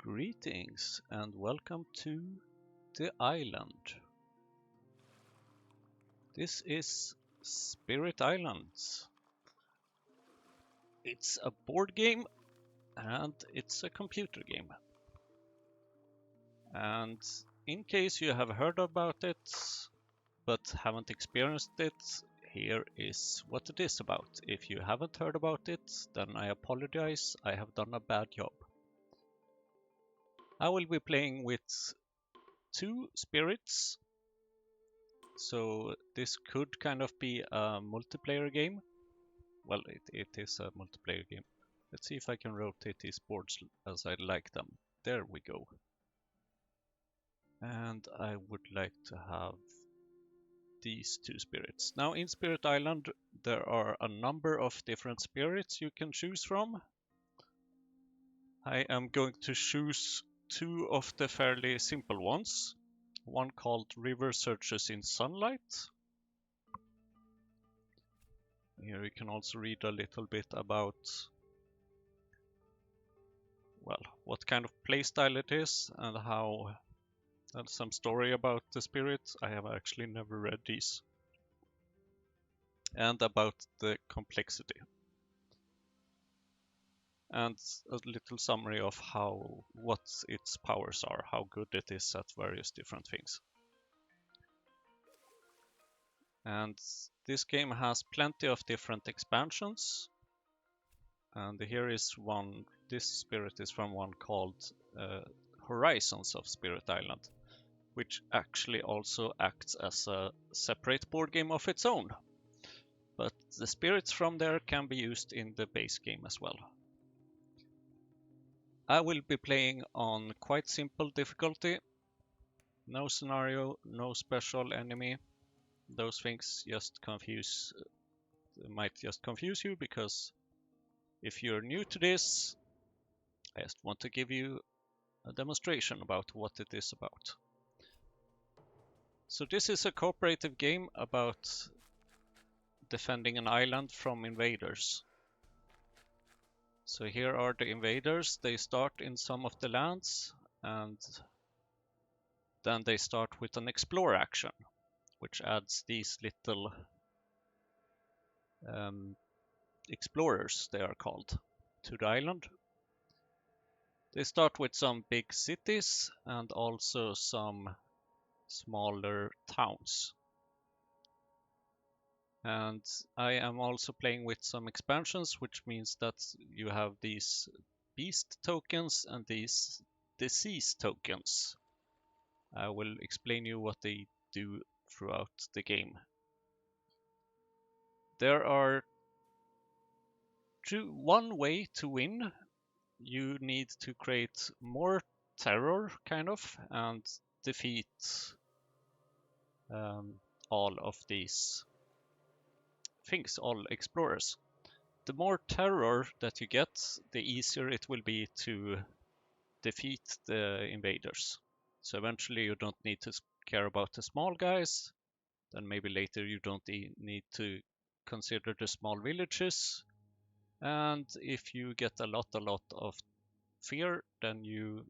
Greetings and welcome to the island. This is Spirit Islands. It's a board game and it's a computer game. And in case you have heard about it but haven't experienced it, here is what it is about. If you haven't heard about it, then I apologize, I have done a bad job. I will be playing with two spirits. So this could kind of be a multiplayer game. Well, it is a multiplayer game. Let's see if I can rotate these boards as I like them. There we go. And I would like to have these two spirits. Now in Spirit Island there are a number of different spirits you can choose from. I am going to choose two of the fairly simple ones. One called River Searches in Sunlight. Here you can also read a little bit about, well, what kind of playstyle it is and how, and some story about the spirit. I have actually never read these. And about the complexity. And a little summary of what its powers are, how good it is at various different things. And this game has plenty of different expansions. And here is one, this spirit is from one called Horizons of Spirit Island, which actually also acts as a separate board game of its own. But the spirits from there can be used in the base game as well. I will be playing on quite simple difficulty. No scenario, no special enemy. Those things might just confuse you, because if you're new to this, I just want to give you a demonstration about what it is about. So this is a cooperative game about defending an island from invaders. So here are the invaders. They start in some of the lands and then they start with an explore action, which adds these little explorers, they are called, to the island. They start with some big cities and also some smaller towns. And I am also playing with some expansions, which means that you have these beast tokens and these disease tokens. I will explain you what they do throughout the game. There are one way to win. You need to create more terror, kind of, and defeat all of these things, all explorers. The more terror that you get, the easier it will be to defeat the invaders. So eventually you don't need to care about the small guys. Then maybe later you don't need to consider the small villages. And if you get a lot of fear, then you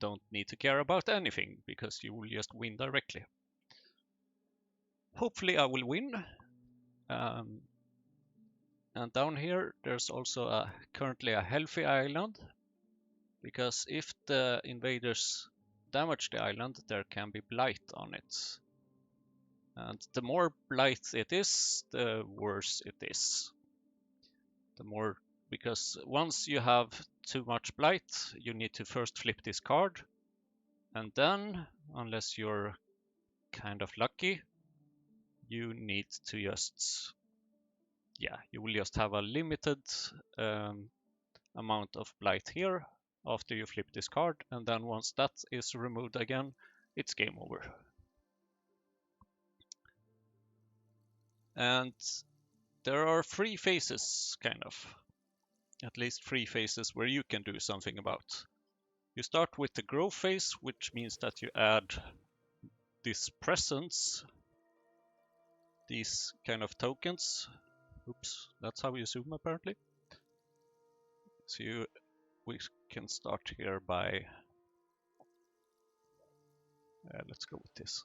don't need to care about anything, because you will just win directly. Hopefully I will win. And down here there's also currently a healthy island, because if the invaders damage the island, there can be blight on it. And the more blight it is, the worse it is. Because once you have too much blight, you need to first flip this card, and then, unless you're kind of lucky, you need to you will just have a limited amount of blight here after you flip this card, and then once that is removed again, it's game over. And there are 3 phases, kind of. At least 3 phases where you can do something about. You start with the grow phase, which means that you add these presents, these kind of tokens. Oops, that's how you zoom apparently. So you we can start here by, let's go with this.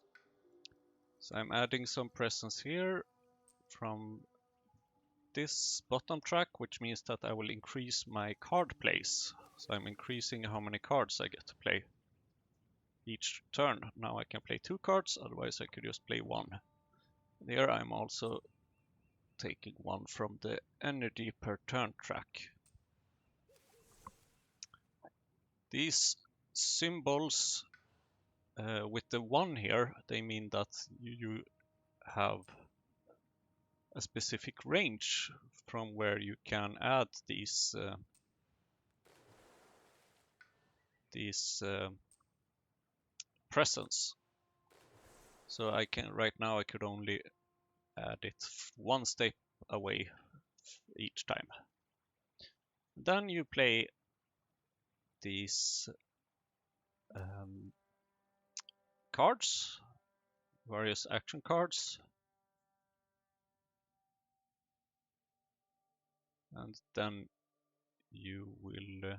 So I'm adding some presence here from this bottom track, which means that I will increase my card plays. So I'm increasing how many cards I get to play each turn. Now I can play 2 cards, otherwise I could just play 1. And here I'm also taking 1 from the energy per turn track. These symbols with the 1 here, they mean that you have a specific range from where you can add these presence. So I can right now I could only add it 1 step away each time. Then you play these cards, various action cards, and then you will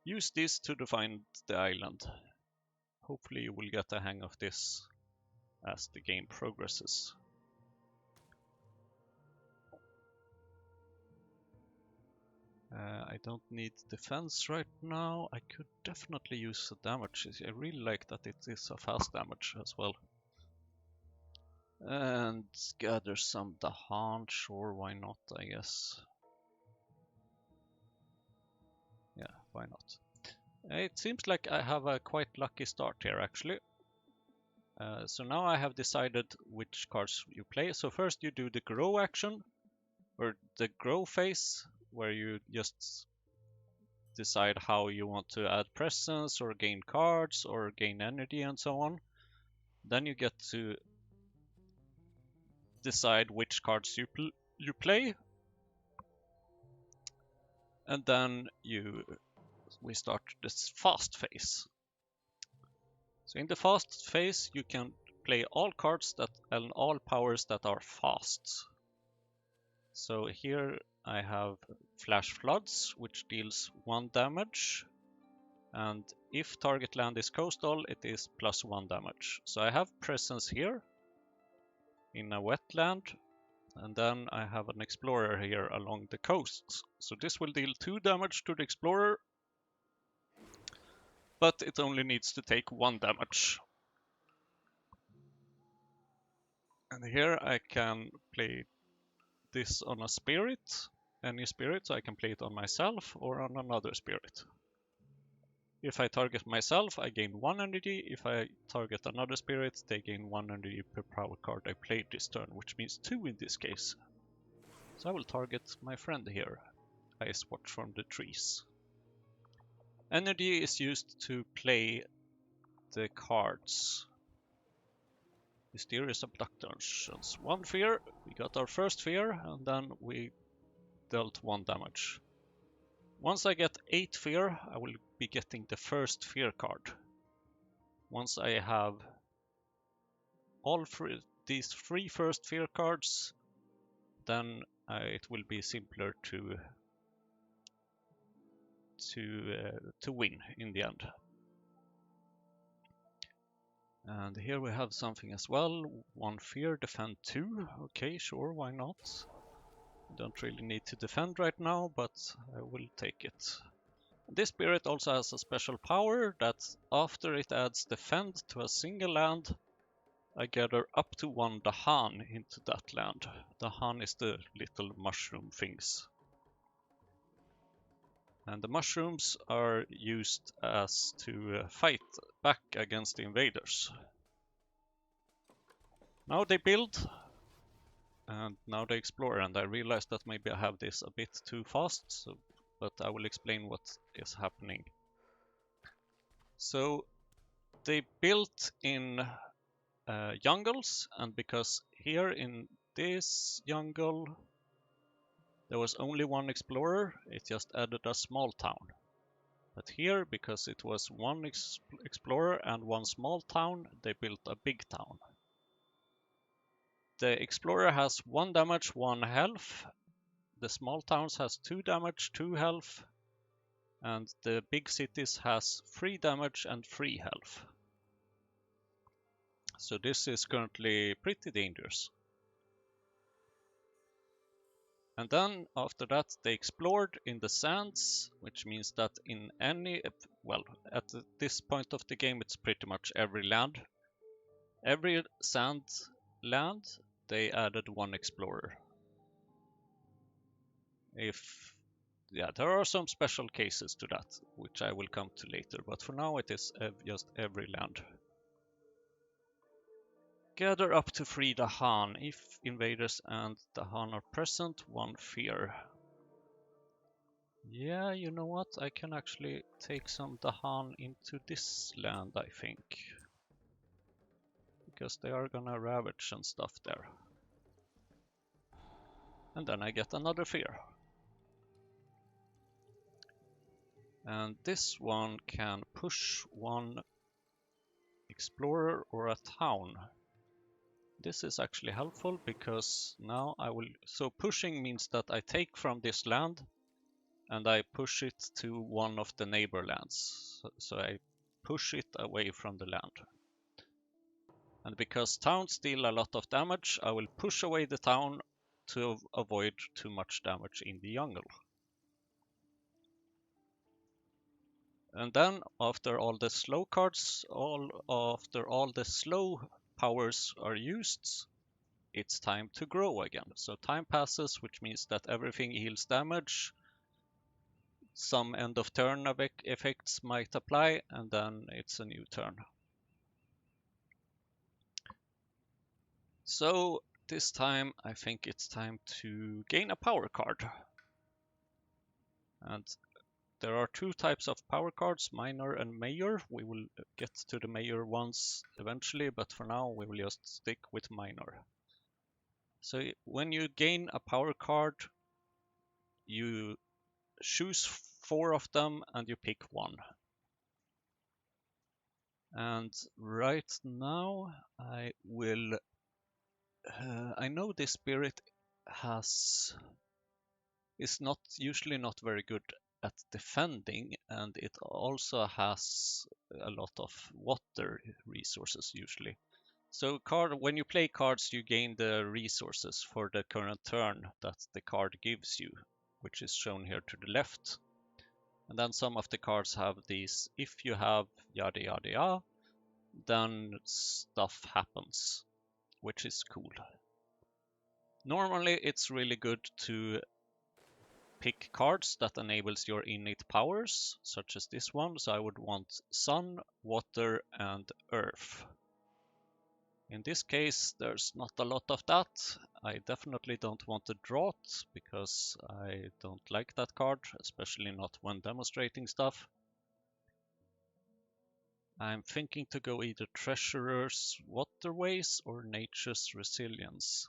use this to define the island. Hopefully you will get a hang of this as the game progresses. I don't need defense right now. I could definitely use the damage. I really like that it is a fast damage as well. And gather some Dahan, sure, why not, I guess. Yeah, why not? It seems like I have a quite lucky start here, actually. So now I have decided which cards you play. So first you do the grow action, or the grow phase, where you just decide how you want to add presence or gain cards or gain energy and so on. Then you get to decide which cards you play, and then we start this fast phase. So in the fast phase you can play all cards and all powers that are fast. So here I have Flash Floods, which deals 1 damage, and if target land is coastal, it is +1 damage. So I have presence here in a wetland, and then I have an explorer here along the coast. So this will deal 2 damage to the explorer, but it only needs to take 1 damage. And here I can play this on a spirit, any spirit, so I can play it on myself or on another spirit. If I target myself, I gain 1 energy. If I target another spirit, they gain 1 energy per power card I played this turn, which means 2 in this case. So I will target my friend here, Ice Watch from the trees. Energy is used to play the cards. Mysterious Abductions. 1 fear, we got our first fear, and then we dealt 1 damage. Once I get 8 fear, I will be getting the first fear card. Once I have all these 3 first fear cards, then it will be simpler to win in the end. And here we have something as well. 1 fear, defend 2. Okay, sure, why not? Don't really need to defend right now, but I will take it. This spirit also has a special power that after it adds defend to a single land, I gather up to 1 Dahan into that land. Dahan is the little mushroom things. And the mushrooms are used as to fight back against the invaders. Now they build, and now they explore, and I realized that maybe I have this a bit too fast, but I will explain what is happening. So they built in jungles, and because here in this jungle there was only 1 explorer, it just added a small town. But here, because it was 1 explorer and 1 small town, they built a big town. The explorer has 1 damage, 1 health. The small towns has 2 damage, 2 health. And the big cities has 3 damage and 3 health. So this is currently pretty dangerous. And then after that they explored in the sands, which means that in any, well, at this point of the game it's pretty much every land. Every sand land they added 1 explorer. Yeah, there are some special cases to that, which I will come to later, but for now it is just every land. Gather up to free the Han. If invaders and the Han are present, 1 fear. Yeah, you know what? I can actually take some Dahan into this land, I think. Because they are gonna ravage and stuff there. And then I get another fear. And this one can push 1 explorer or a town. This is actually helpful because now I will... So pushing means that I take from this land and I push it to one of the neighbor lands. So I push it away from the land. And because towns deal a lot of damage, I will push away the town to avoid too much damage in the jungle. And then after all the slow cards, after all the slow powers are used, it's time to grow again. So time passes, which means that everything heals damage. Some end of turn effects might apply, and then it's a new turn. So this time I think it's time to gain a power card. And there are 2 types of power cards, minor and major. We will get to the major ones eventually, but for now we will just stick with minor. So when you gain a power card, you choose 4 of them and you pick 1. And right now I will... I know this spirit is usually not very good at defending, and it also has a lot of water resources usually. So when you play cards, you gain the resources for the current turn that the card gives you, which is shown here to the left. And then some of the cards have these, if you have yada yada yada, then stuff happens, which is cool. Normally it's really good to pick cards that enables your innate powers, such as this one. So I would want sun, water, and earth. In this case, there's not a lot of that. I definitely don't want a drought, because I don't like that card, especially not when demonstrating stuff. I'm thinking to go either Treasurer's Waterways or Nature's Resilience.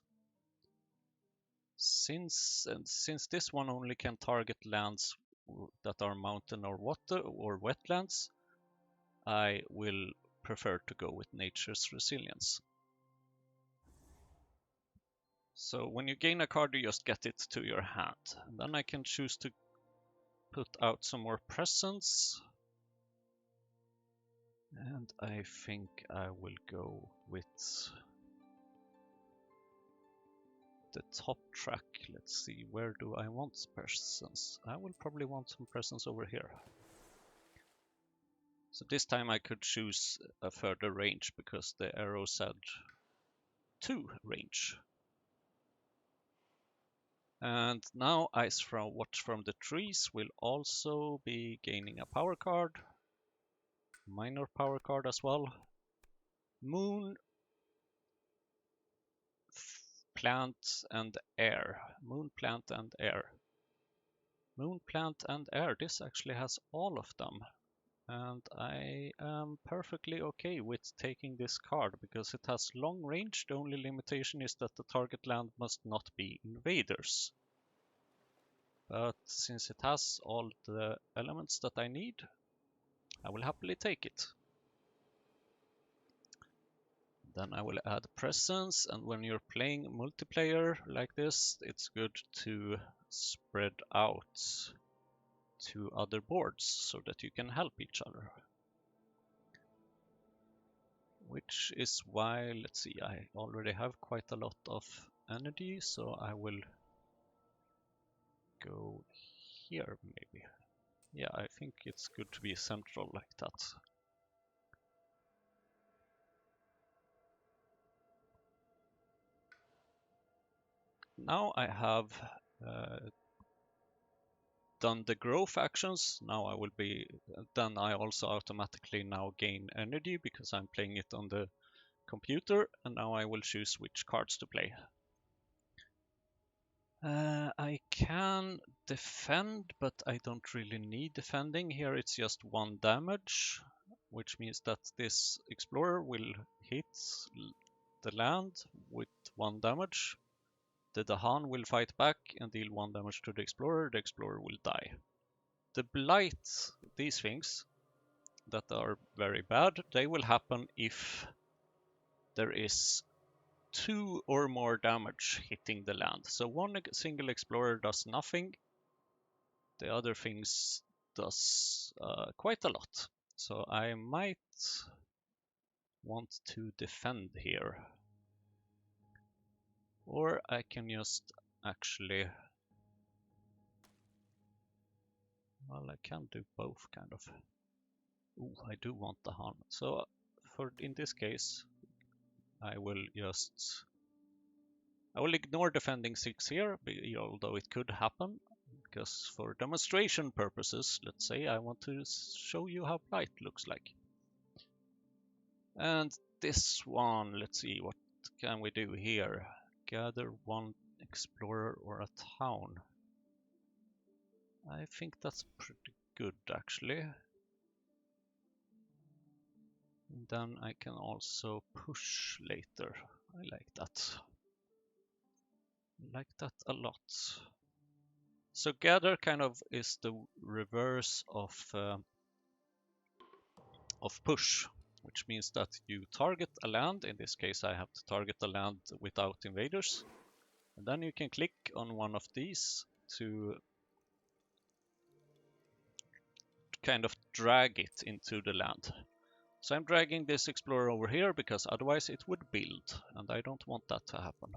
Since this one only can target lands that are mountain or water or wetlands, I will prefer to go with Nature's Resilience. So when you gain a card, you just get it to your hand. And then I can choose to put out some more presents. And I think I will go with the top track. Let's see, where do I want presents? I will probably want some presents over here. So this time I could choose a further range because the arrow said 2 range. And now Ice from Watch from the Trees will also be gaining a power card. Minor power card as well. Moon, Plant and Air. Moon, Plant and Air. Moon, Plant and Air. This actually has all of them. And I am perfectly okay with taking this card because it has long range. The only limitation is that the target land must not be invaders. But since it has all the elements that I need, I will happily take it. Then I will add presence, and when you're playing multiplayer like this, it's good to spread out to other boards so that you can help each other. Which is why, let's see, I already have quite a lot of energy, so I will go here maybe. Yeah, I think it's good to be central like that. Now I have done the growth actions. Now I will be, then I also automatically now gain energy because I'm playing it on the computer, and now I will choose which cards to play. I can defend, but I don't really need defending. Here it's just 1 damage, which means that this explorer will hit the land with 1 damage. The Dahan will fight back and deal 1 damage to the explorer. The explorer will die. The blight, these things that are very bad, they will happen if there is 2 or more damage hitting the land. So one single explorer does nothing. The other things does quite a lot. So I might want to defend here. Or I can just actually, well, I can do both kind of. Ooh, I do want the Han. So for in this case, I will ignore defending 6 here, although it could happen, because for demonstration purposes, let's say I want to show you how blight looks like. And this one, let's see, what can we do here? Gather 1 explorer or a town. I think that's pretty good actually. And then I can also push later. I like that. I like that a lot. So gather kind of is the reverse of push, which means that you target a land. In this case, I have to target a land without invaders. And then you can click on one of these to kind of drag it into the land. So I'm dragging this explorer over here because otherwise it would build, and I don't want that to happen.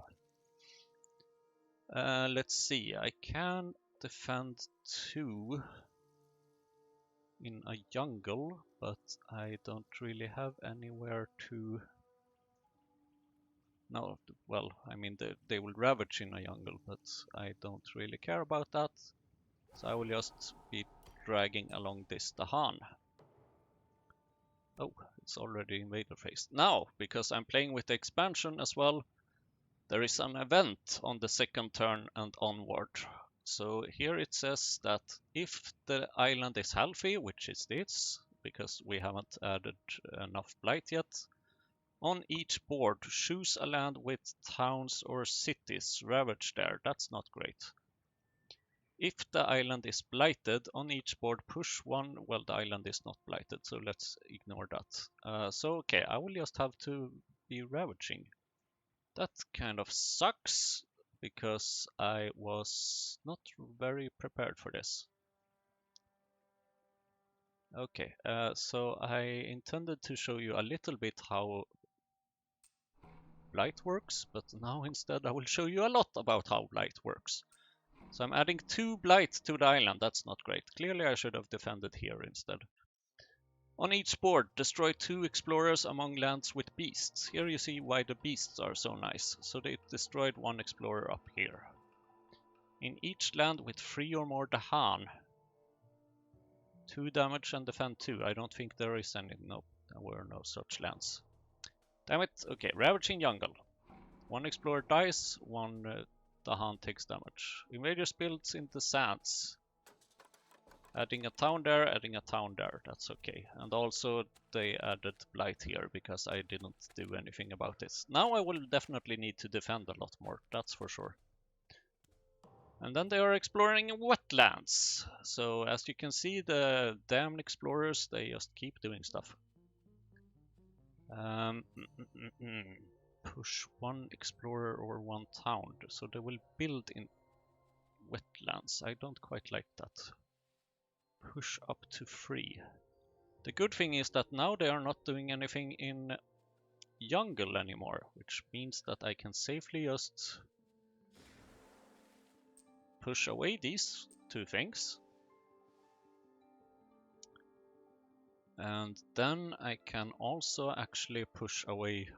Let's see, I can defend 2 in a jungle, but I don't really have anywhere to. No, well, I mean they will ravage in a jungle, but I don't really care about that. So I will just be dragging along this Dahan. Oh, it's already invader phase. Now, because I'm playing with the expansion as well, there is an event on the 2nd turn and onward. So here it says that if the island is healthy, which is this, because we haven't added enough blight yet, on each board choose a land with towns or cities ravaged there. That's not great. If the island is blighted, on each board push 1. Well, the island is not blighted, so let's ignore that. So okay, I will just have to be ravaging. That kind of sucks because I was not very prepared for this. Okay, so I intended to show you a little bit how blight works, but now instead I will show you a lot about how blight works. So I'm adding 2 blight to the island. That's not great. Clearly I should have defended here instead. On each board, destroy 2 explorers among lands with beasts. Here you see why the beasts are so nice. So they destroyed 1 explorer up here. In each land with 3 or more Dahan, 2 damage and defend 2. I don't think there is any. No, there were no such lands. Damn it. Okay, Ravaging Jungle. 1 explorer dies, 1 Dahan takes damage. Invaders builds in the sands. Adding a town there, adding a town there. That's okay. And also they added blight here because I didn't do anything about this. Now I will definitely need to defend a lot more. That's for sure. And then they are exploring wetlands. So as you can see, the damned explorers, they just keep doing stuff. Push 1 explorer or 1 town. So they will build in wetlands. I don't quite like that. push up to 3. The good thing is that now they are not doing anything in jungle anymore, which means that I can safely just push away these 2 things. And then I can also actually push away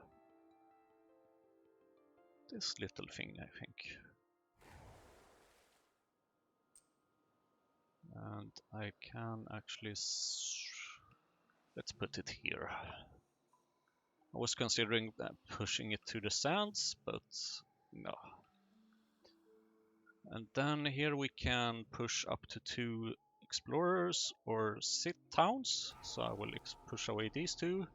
this little thing, I think. And I can actually... let's put it here. I was considering pushing it to the sands, but no. And then here we can push up to 2 explorers or sit towns. So I will push away these 2.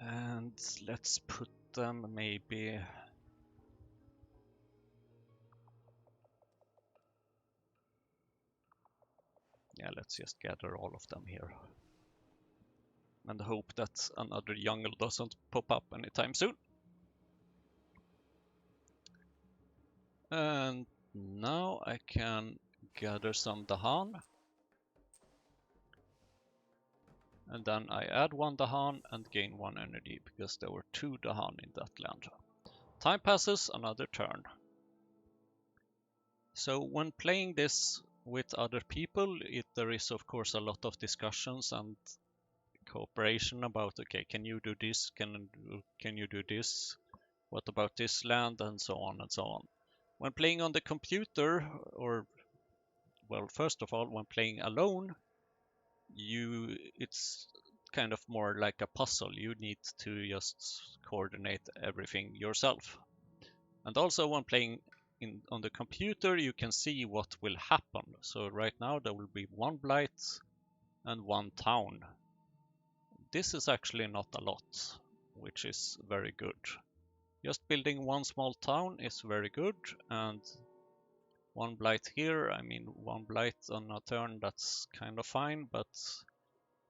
And let's put them maybe... yeah, let's just gather all of them here. And hope that another jungle doesn't pop up anytime soon. And now I can gather some Dahan. And then I add 1 Dahan and gain 1 energy, because there were 2 Dahan in that land. Time passes, another turn. So when playing this with other people, there is of course a lot of discussions and cooperation about, okay, can you do this, can you do this, what about this land, and so on and so on. When playing on the computer, or well, first of all, when playing alone, it's kind of more like a puzzle. You need to just coordinate everything yourself. And also when playing on the computer, you can see what will happen. So right now there will be 1 blight and 1 town. This is actually not a lot, which is very good. Just building 1 small town is very good, and 1 blight here, I mean 1 blight on a turn, that's kind of fine, but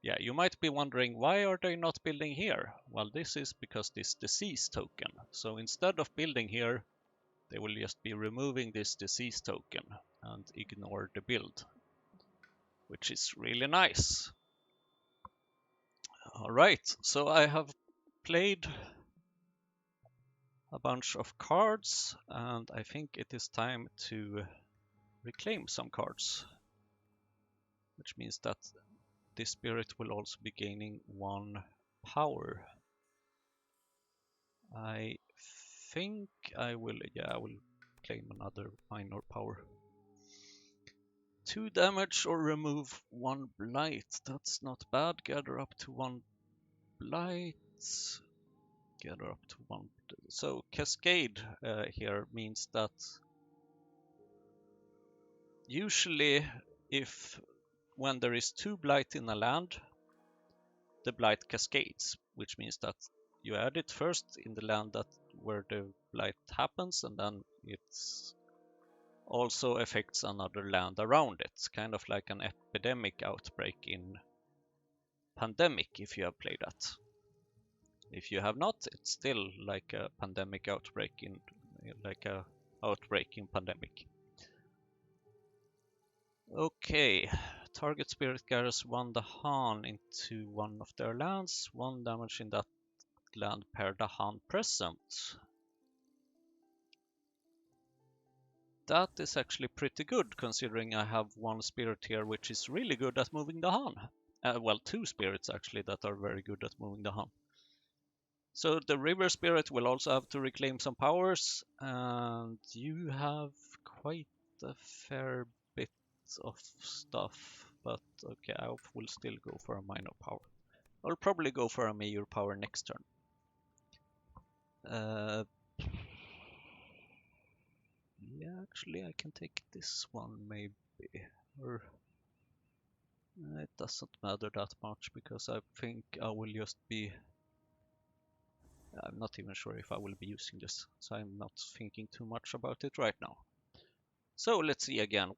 yeah, you might be wondering, why are they not building here? Well, this is because this disease token. So instead of building here, they will just be removing this disease token and ignore the build, which is really nice. Alright, so I have played a bunch of cards, and I think it is time to reclaim some cards, which means that this spirit will also be gaining 1 power. I think I will claim another minor power. 2 damage or remove 1 blight. That's not bad. Gather up to 1 blight. Gather up to 1. So cascade here means that usually when there is 2 blight in a land, the blight cascades, which means that you add it first in the land where the blight happens, and then it also affects another land around it. It's kind of like an epidemic outbreak in Pandemic, if you have played that. If you have not, it's still like a pandemic outbreak in Pandemic. Okay, target spirit gathers 1 Dahan into 1 of their lands, 1 damage in that land per Dahan present. That is actually pretty good, considering I have 1 spirit here which is really good at moving Dahan. Well, 2 spirits actually that are very good at moving Dahan. So the river spirit will also have to reclaim some powers, and you have quite a fair bit of stuff, but okay, I will still go for a minor power. I'll probably go for a major power next turn. Yeah, actually I can take this one maybe, or it doesn't matter that much, because I think I will just be... I'm not even sure if I will be using this, so I'm not thinking too much about it right now. So let's see again.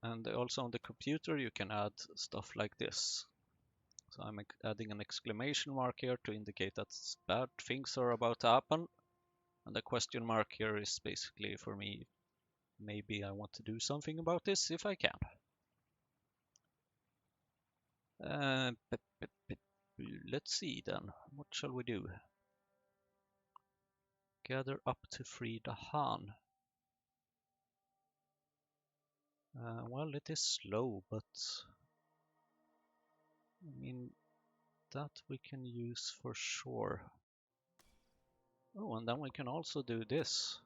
And also on the computer you can add stuff like this. So I'm adding an exclamation mark here to indicate that bad things are about to happen. And the question mark here is basically for me maybe I want to do something about this if I can. Let's see then. What shall we do? Gather up to free the Han. Well, it is slow, but I mean, that we can use for sure. Oh, and then we can also do this.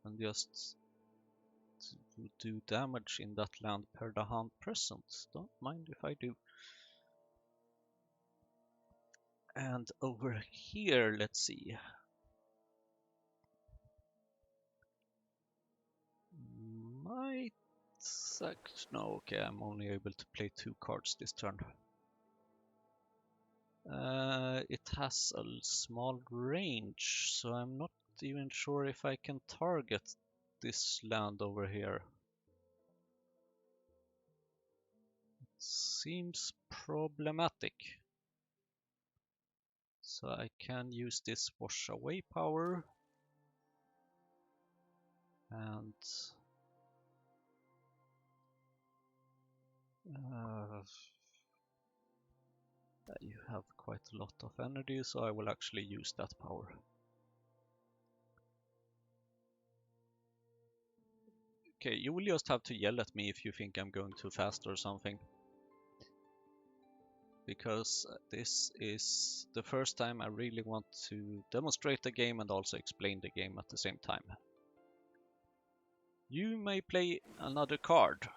And just do damage in that land per the hand present. Don't mind if I do. And over here, let's see. Might no, okay, I'm only able to play 2 cards this turn. It has a small range, so I'm not even sure if I can target this land over here. It seems problematic. So I can use this wash away power. And you have quite a lot of energy, so I will actually use that power. Okay, you will just have to yell at me if you think I'm going too fast or something. Because this is the first time I really want to demonstrate the game and also explain the game at the same time. You may play another card.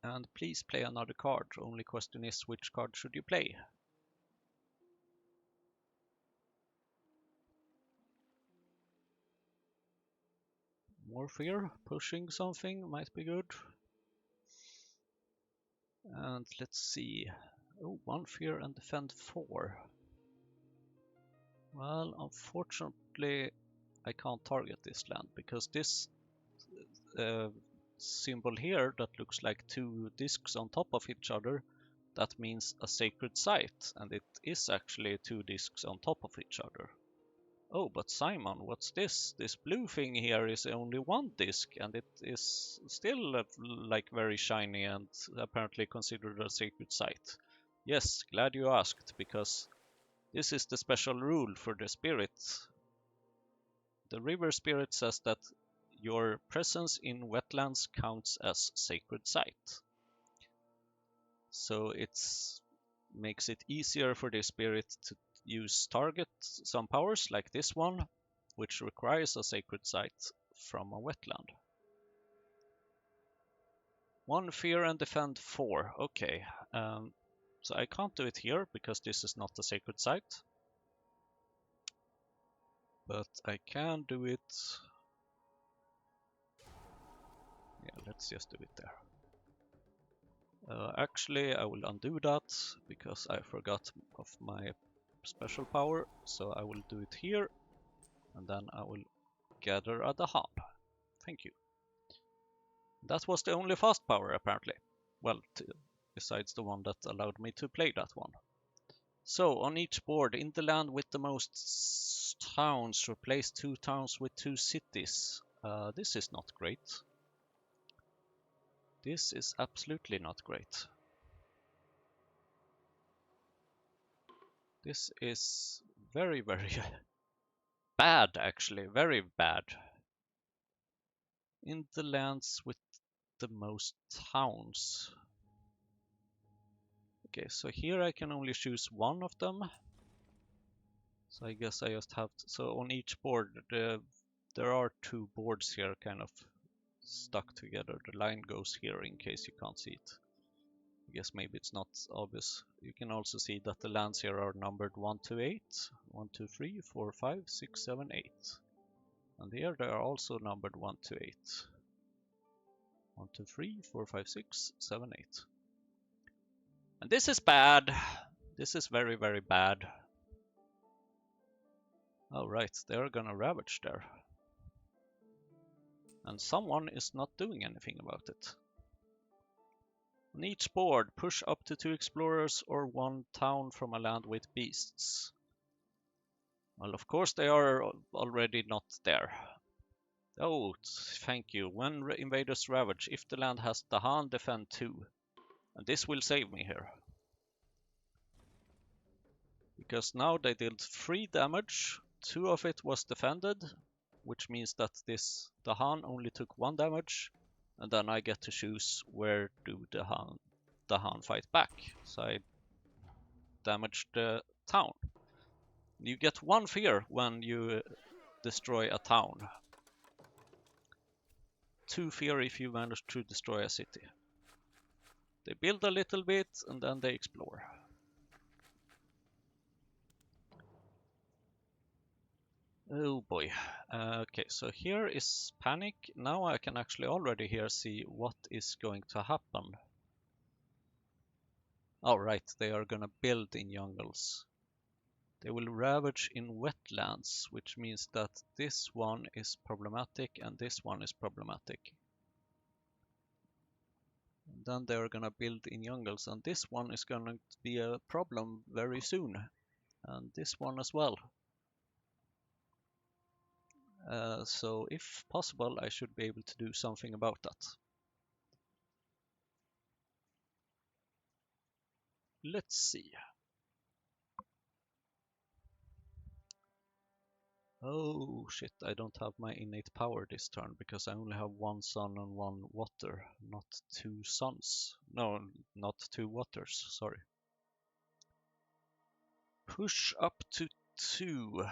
And please play another card. Only question is, which card should you play? More fear, pushing something might be good. And let's see. Oh, 1 fear and defend 4. Well, unfortunately, I can't target this land because this symbol here that looks like 2 discs on top of each other, that means a sacred site, and it is actually 2 discs on top of each other. Oh, but Simon, what's this? This blue thing here is only 1 disc, and it is still like very shiny and apparently considered a sacred site. Yes, glad you asked, because this is the special rule for the spirit. The river spirit says that your presence in wetlands counts as sacred site. So it makes it easier for the spirit to use target some powers like this one, which requires a sacred site from a wetland. 1 fear and defend 4. Okay, so I can't do it here because this is not a sacred site. But I can do it. Yeah, let's just do it there. Actually, I will undo that because I forgot of my special power. So I will do it here, and then I will gather a Dahan. Thank you. That was the only fast power, apparently. Well, besides the one that allowed me to play that one. So, on each board, in the land with the most towns, replace 2 towns with 2 cities. This is not great. This is absolutely not great. This is very, very bad, actually. Very bad. In the lands with the most towns. Okay, so here I can only choose 1 of them. So I guess I just have to, so on each board there are 2 boards here kind of stuck together. The line goes here in case you can't see it. I guess maybe it's not obvious. You can also see that the lands here are numbered 1 to 8, 1, 2, 3, 4, 5, 6, 7, 8. And here they are also numbered 1 to 8. 1, 2, 3, 4, 5, 6, 7, 8. And this is bad. This is very, very bad. Oh, right, they're gonna ravage there. And someone is not doing anything about it. On each board, push up to 2 explorers or 1 town from a land with beasts. Well, of course they are already not there. Oh, thank you. When invaders ravage, if the land has Dahan, defend 2. And this will save me here. Because now they dealt 3 damage, 2 of it was defended, which means that this Dahan only took 1 damage, and then I get to choose where do Dahan fight back. So I damage the town. You get 1 fear when you destroy a town. 2 fear if you manage to destroy a city. They build a little bit and then they explore. Oh boy. Okay, so here is panic. Now I can actually already here see what is going to happen. Alright, they are gonna build in jungles. They will ravage in wetlands, which means that this one is problematic and this one is problematic. And then they are gonna build in jungles, and this one is going to be a problem very soon. And this one as well. So if possible, I should be able to do something about that. Let's see. Oh shit, I don't have my innate power this turn because I only have 1 sun and 1 water, not 2 suns. No, not 2 waters, sorry. Push up to 2.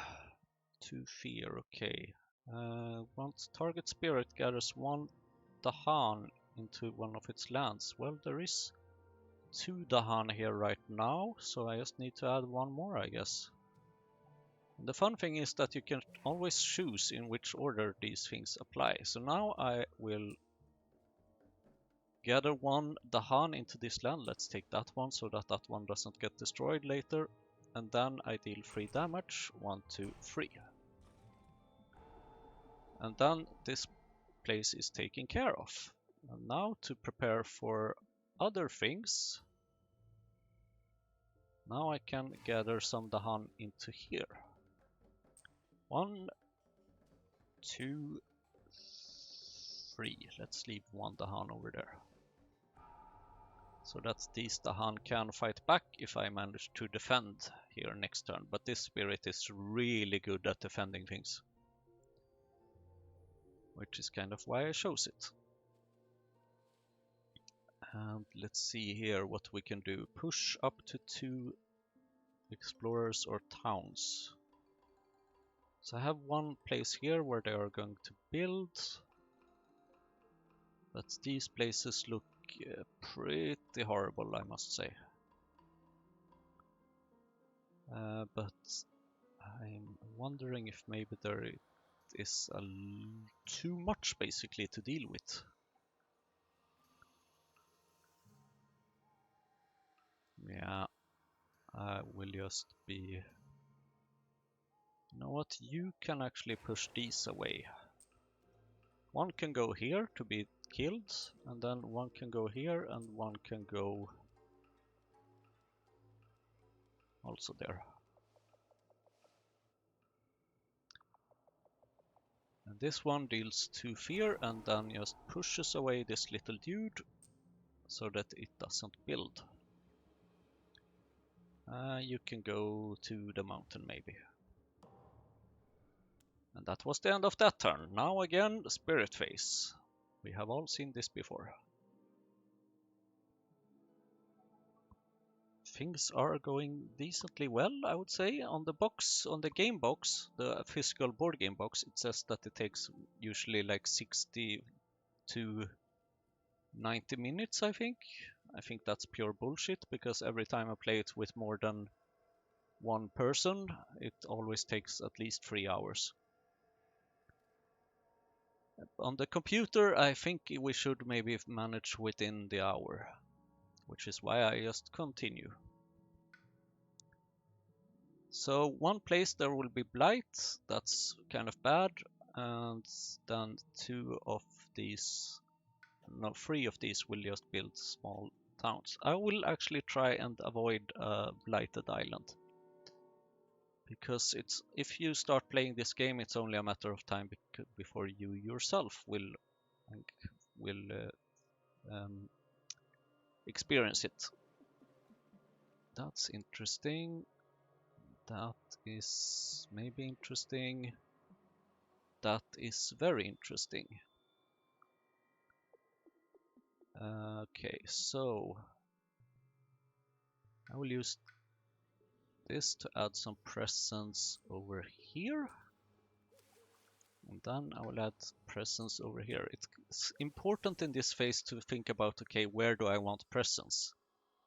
2 fear, okay. Once target spirit gathers 1 Dahan into one of its lands. Well, there is 2 Dahan here right now, so I just need to add 1 more, I guess. And the fun thing is that you can always choose in which order these things apply. So now I will gather 1 Dahan into this land. Let's take that one so that that one doesn't get destroyed later. And then I deal 3 damage. 1, 2, 3. And then this place is taken care of. And now to prepare for other things. Now I can gather some Dahan into here. 1, 2, 3. Let's leave 1 Dahan over there. So that these Dahan can fight back if I manage to defend here next turn. But this spirit is really good at defending things. Which is kind of why I chose it. And let's see here what we can do. Push up to 2 explorers or towns. So I have 1 place here where they are going to build. But these places look pretty horrible, I must say. But I'm wondering if maybe there is too much basically to deal with. Yeah, I will just be... You know what, you can actually push these away. 1 can go here to be killed, and then 1 can go here, and 1 can go also there. And this one deals 2 fear, and then just pushes away this little dude, so that it doesn't build. You can go to the mountain maybe. And that was the end of that turn. Now again, Spirit Phase. We have all seen this before. Things are going decently well, I would say. On the box, on the game box, the physical board game box, it says that it takes usually like 60 to 90 minutes, I think. I think that's pure bullshit, because every time I play it with more than 1 person, it always takes at least 3 hours. On the computer, I think we should maybe manage within the hour, which is why I just continue. So 1 place there will be Blight, that's kind of bad, and then 2 of these, no, 3 of these will just build small towns. I will actually try and avoid a blighted island, Because if you start playing this game, it's only a matter of time before you yourself will experience it. That's interesting. That is maybe interesting. That is very interesting. Okay, so I will use this to add some presence over here. And then I will add presence over here. It's important in this phase to think about, okay, where do I want presence?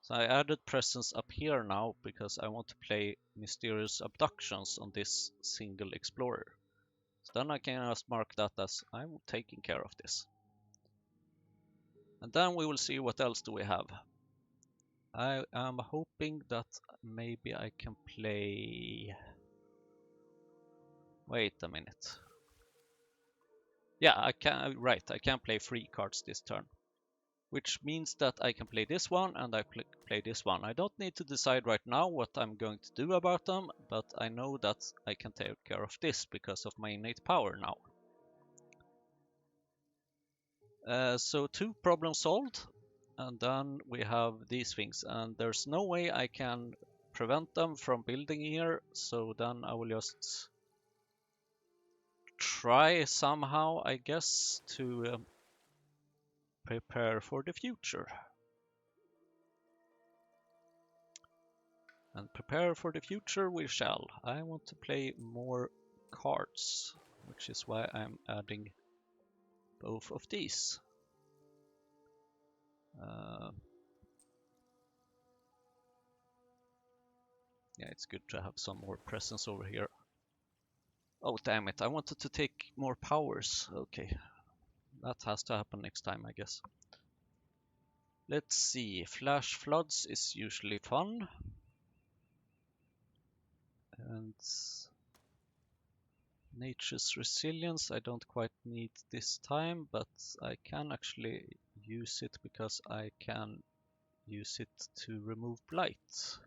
So I added presence up here now because I want to play Mysterious Abductions on this single explorer. So then I can just mark that as I'm taking care of this. And then we will see what else do we have. I am hoping that maybe I can play... Wait a minute. Yeah, I can, right, I can play 3 cards this turn. Which means that I can play this one and I play this one. I don't need to decide right now what I'm going to do about them, but I know that I can take care of this because of my innate power now. So 2 problems solved, and then we have these things, and there's no way I can prevent them from building here, so then I will just try somehow, I guess, to prepare for the future. And prepare for the future we shall. I want to play more cards, which is why I'm adding both of these. Yeah, it's good to have some more presence over here. Oh, damn it, I wanted to take more powers. Okay, that has to happen next time, I guess. Let's see, Flash Floods is usually fun. And Nature's Resilience I don't quite need this time, but I can actually use it because I can use it to remove blight.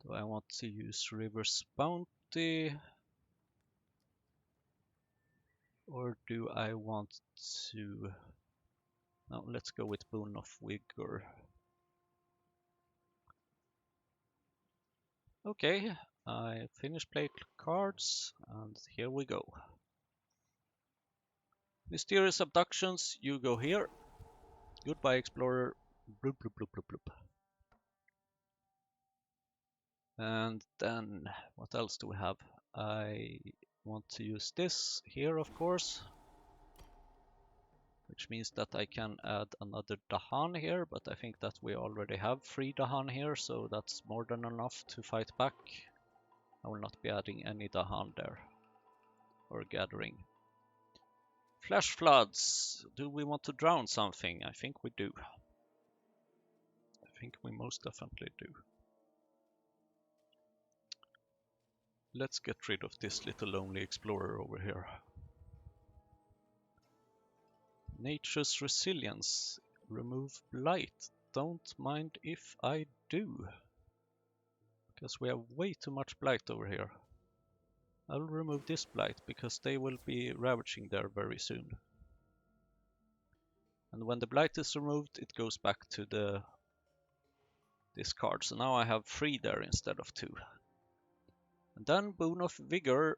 Do I want to use River's Bounty? Or do I want to... No, let's go with Boon of Vigor. Okay, I finished playing cards, and here we go. Mysterious Abductions, you go here. Goodbye, Explorer. Bloop, bloop, bloop, bloop, bloop. And then, what else do we have? I want to use this here, of course. Which means that I can add another Dahan here, but I think that we already have 3 Dahan here, so that's more than enough to fight back. I will not be adding any Dahan there, or gathering. Flash Floods, do we want to drown something? I think we do. I think we most definitely do. Let's get rid of this little lonely explorer over here. Nature's Resilience, remove blight. Don't mind if I do. Because we have way too much blight over here. I'll remove this blight because they will be ravaging there very soon. And when the blight is removed, it goes back to the discard. So now I have 3 there instead of 2. And then Boon of Vigor,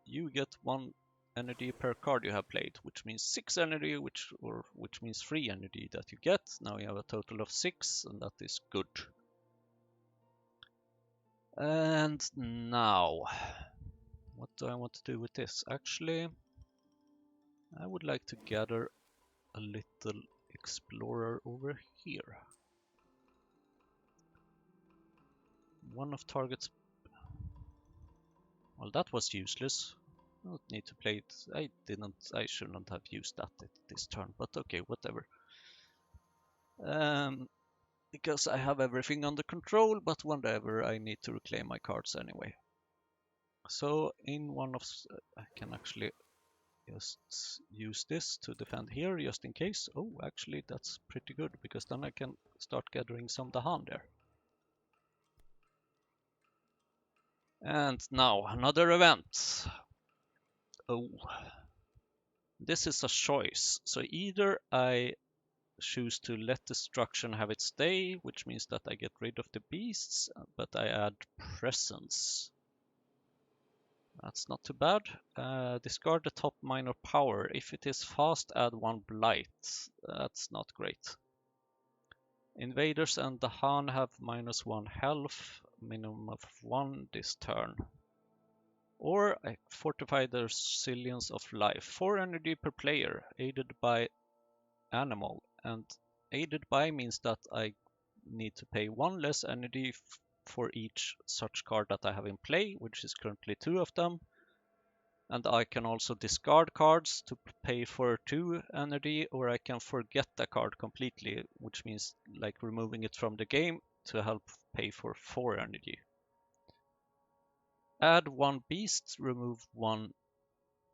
you get 1 energy per card you have played, which means 6 energy, which means 3 energy that you get. Now you have a total of 6, and that is good. And now, what do I want to do with this? Actually, I would like to gather a little explorer over here. One of targets. Well, that was useless. I don't need to play it. I shouldn't have used that this turn, but okay, whatever. Because I have everything under control, but whenever I need to reclaim my cards anyway. So in one of... I can actually just use this to defend here, just in case. Oh, actually that's pretty good, because then I can start gathering some Dahan there. And now another event. Oh, this is a choice. So either I choose to let destruction have its day, which means that I get rid of the beasts, but I add presence. That's not too bad. Discard the top minor power. If it is fast, add 1 blight. That's not great. Invaders and the Han have -1 health, minimum of 1 this turn. Or I fortify the resilience of life. 4 energy per player, aided by animal. And aided by means that I need to pay 1 less energy for each such card that I have in play, which is currently 2 of them. And I can also discard cards to pay for 2 energy, or I can forget the card completely, which means like removing it from the game to help pay for 4 energy. Add 1 beast, remove 1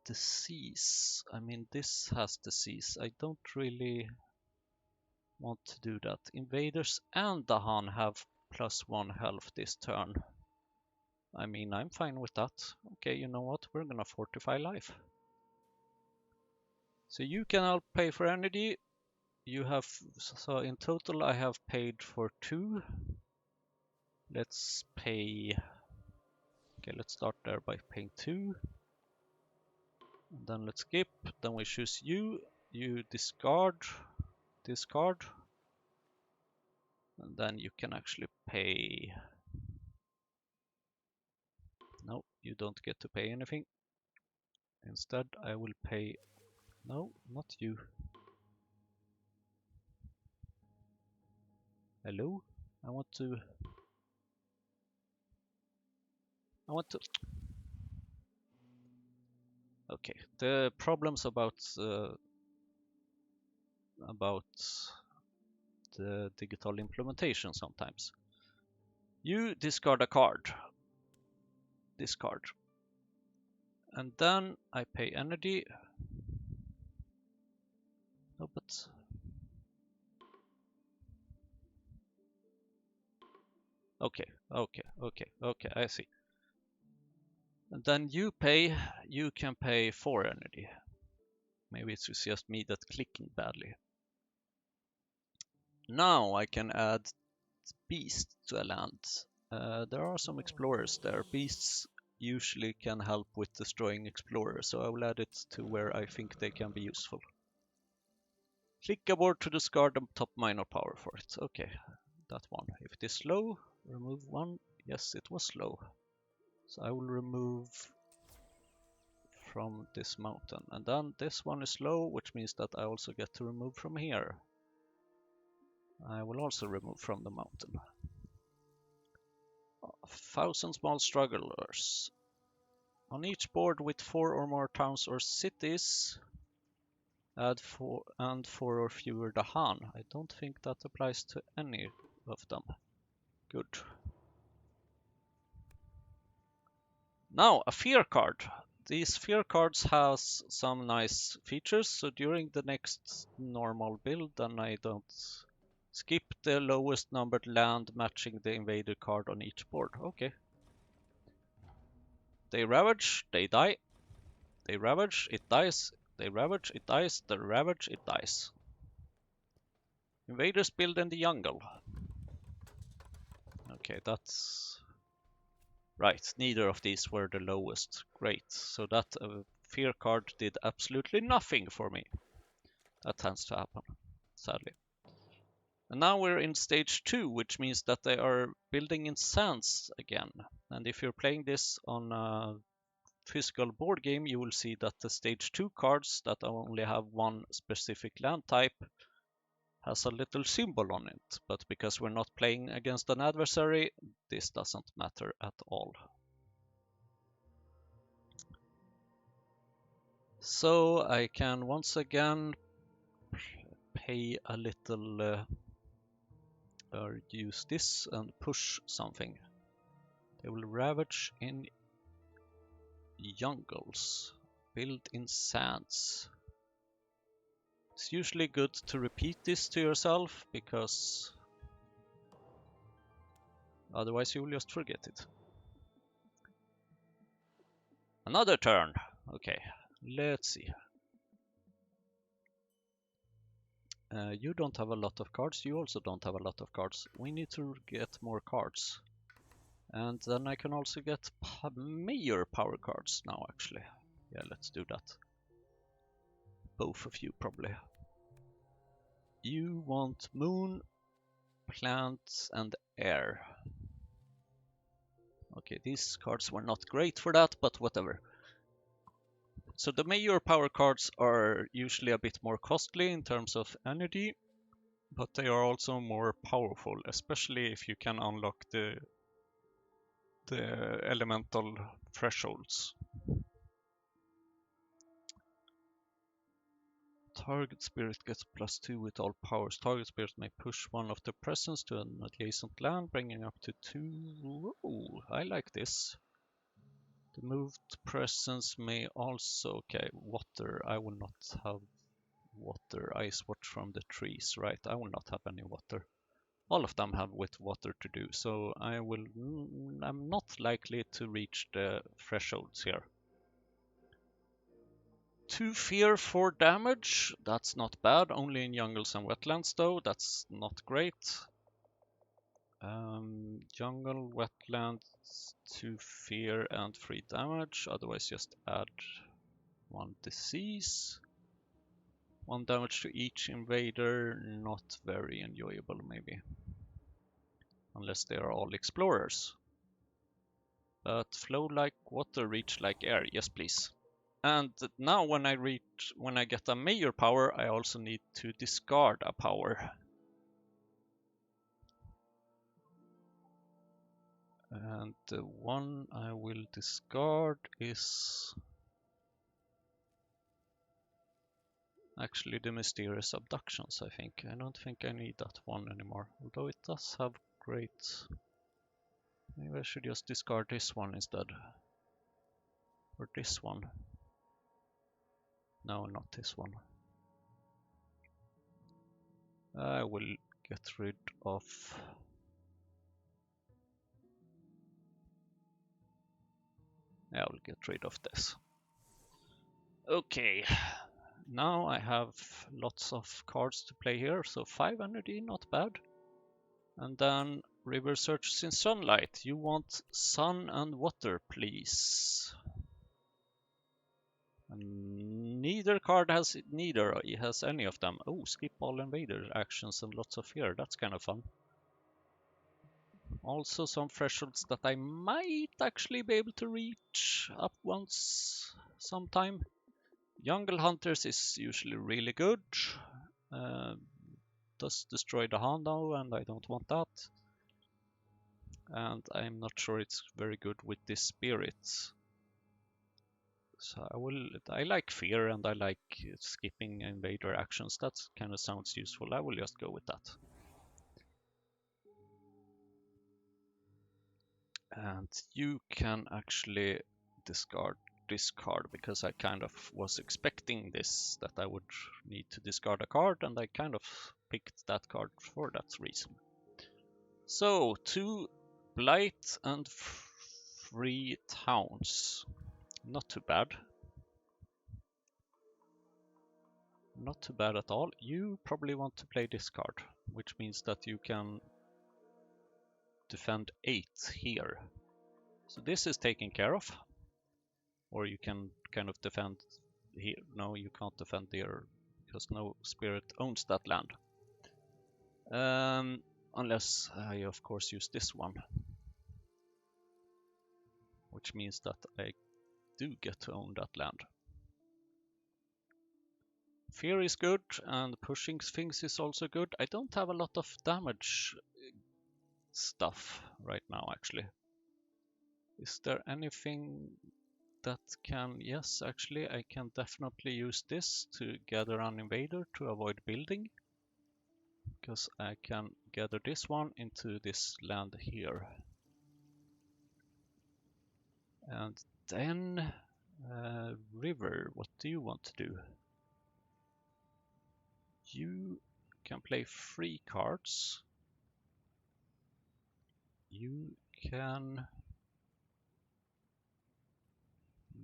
disease. I mean, this has disease. I don't really want to do that. Invaders and the Han have +1 health this turn. I mean, I'm fine with that. Okay, you know what? We're gonna fortify life. So you can help pay for energy. You have, so in total I have paid for 2. Let's pay, okay, let's start there by paying 2. And then let's skip, then we choose you. You discard, and then you can actually pay. No, you don't get to pay anything. Instead, I will pay, no, not you. Hello? I want to, okay, the problems about the digital implementation sometimes. You discard a card. Discard. And then I pay energy. No, but okay, I see. And then you can pay 4 energy. Maybe it's just me that's clicking badly. Now I can add beast to a land. There are some explorers there. Beasts usually can help with destroying explorers, so I will add it to where I think they can be useful. Click a board to discard the top minor power for it. Okay, that one. If it is slow, remove 1. Yes, it was slow. So I will remove from this mountain. And then this one is slow, which means that I also get to remove from here. I will also remove from the mountain. 1,000 small strugglers. On each board with 4 or more towns or cities, add 4 and 4 or fewer the Han. I don't think that applies to any of them. Good. Now, a fear card. These fear cards has some nice features, so during the next normal build, then I don't skip the lowest numbered land matching the invader card on each board. Okay. They ravage, they die. They ravage, it dies. They ravage, it dies. They ravage, it dies. Invaders build in the jungle. Okay, that's right. Neither of these were the lowest. Great. So that fear card did absolutely nothing for me. That tends to happen, sadly. And now we're in stage 2, which means that they are building in sands again. And if you're playing this on a physical board game, you will see that the stage 2 cards that only have one specific land type has a little symbol on it. But because we're not playing against an adversary, this doesn't matter at all. So I can once again pay a little, use this and push something. They will ravage in jungles, build in sands. It's usually good to repeat this to yourself, because otherwise you will just forget it. Another turn. Okay, let's see. You don't have a lot of cards. You also don't have a lot of cards. We need to get more cards. And then I can also get mayor power cards now, actually. Yeah, let's do that. Both of you, probably. You want moon, plants, and air. Okay, these cards were not great for that, but whatever. So the mayor power cards are usually a bit more costly in terms of energy, but they are also more powerful, especially if you can unlock the elemental thresholds. Target spirit gets +2 with all powers. Target spirit may push one of the presence to an adjacent land, bringing up to 2. Ooh, I like this. The moved presence may also... Okay, water. I will not have water. Ice watch from the trees, right? I will not have any water. All of them have with water to do, so I'm not likely to reach the thresholds here. 2 fear, 4 damage. That's not bad. Only in jungles and wetlands, though. That's not great. Jungle, wetlands, 2 fear and 3 damage. Otherwise, just add 1 disease. 1 damage to each invader. Not very enjoyable, maybe. Unless they are all explorers. But flow like water, reach like air. Yes, please. And now when I get a mayor power, I also need to discard a power. And the one I will discard is actually the mysterious abductions, I think. I don't think I need that one anymore, although it does have great... Maybe I should just discard this one instead. Or this one. No, not this one. I will get rid of... Yeah, I'll get rid of this. Okay, now I have lots of cards to play here, so 5 energy, not bad. And then river searches in sunlight. You want sun and water, please. And neither card has any of them. Oh, skip all invader actions and lots of fear. That's kind of fun. Also some thresholds that I might actually be able to reach up once sometime. Jungle Hunters is usually really good. Does destroy the Hondo, and I don't want that. And I'm not sure it's very good with this spirit. So I like fear and I like skipping invader actions. That kind of sounds useful. I will just go with that. And you can actually discard this card because I kind of was expecting this, that I would need to discard a card, and I kind of picked that card for that reason. So 2 blight and 3 towns. Not too bad. Not too bad at all. You probably want to play this card, which means that you can defend 8 here. So this is taken care of. Or you can kind of defend here. No, you can't defend here because no spirit owns that land. Unless I of course use this one. Which means that I do get to own that land. Fear is good, and pushing things is also good. I don't have a lot of damage stuff right now, actually. Is there anything that can... Yes, actually, I can definitely use this to gather an invader to avoid building. Because I can gather this one into this land here. And then... river, what do you want to do? You can play 3 cards. You can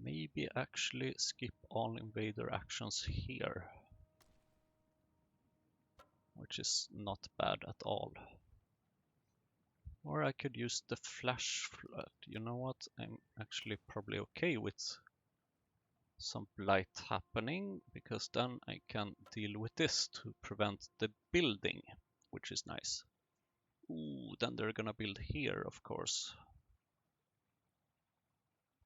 maybe actually skip all invader actions here, which is not bad at all. Or I could use the flash flood. You know what? I'm actually probably okay with some blight happening, because then I can deal with this to prevent the building, which is nice. Ooh, then they're gonna build here, of course.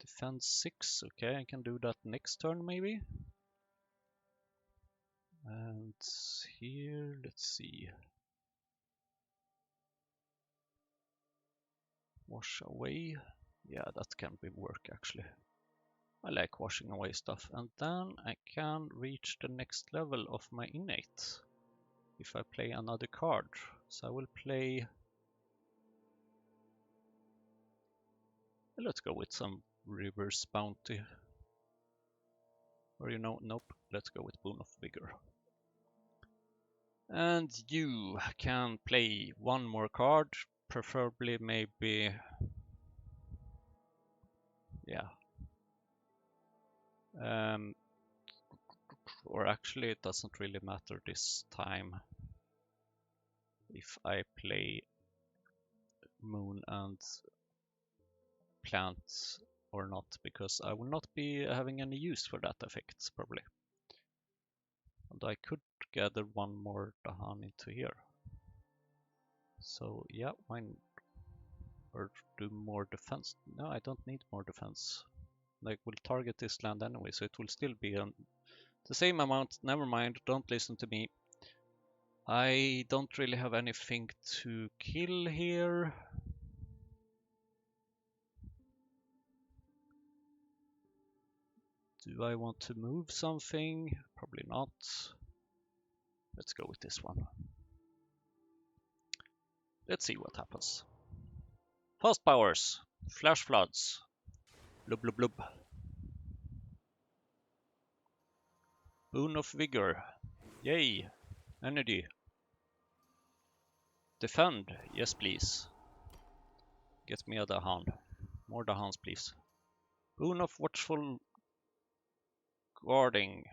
Defend 6, okay, I can do that next turn maybe. And here, let's see. Wash away. Yeah, that can be work actually. I like washing away stuff. And then I can reach the next level of my innate if I play another card. So I will play... Let's go with some reverse bounty. Or nope, let's go with Boon of Vigor. And you can play one more card, preferably maybe... Yeah. Or actually it doesn't really matter this time if I play Moon and Plant or not, because I will not be having any use for that effect probably. And I could gather one more Dahan into here. So yeah, mine, or do more defense. No, I don't need more defense. I will target this land anyway, so it will still be the same amount. Never mind, don't listen to me. I don't really have anything to kill here. Do I want to move something? Probably not. Let's go with this one. Let's see what happens. Fast powers, flash floods, blub blub blub. Boon of Vigor, yay, energy. Defend, yes please. Get me a Dahan, more Dahans please. Boon of Watchful Guarding.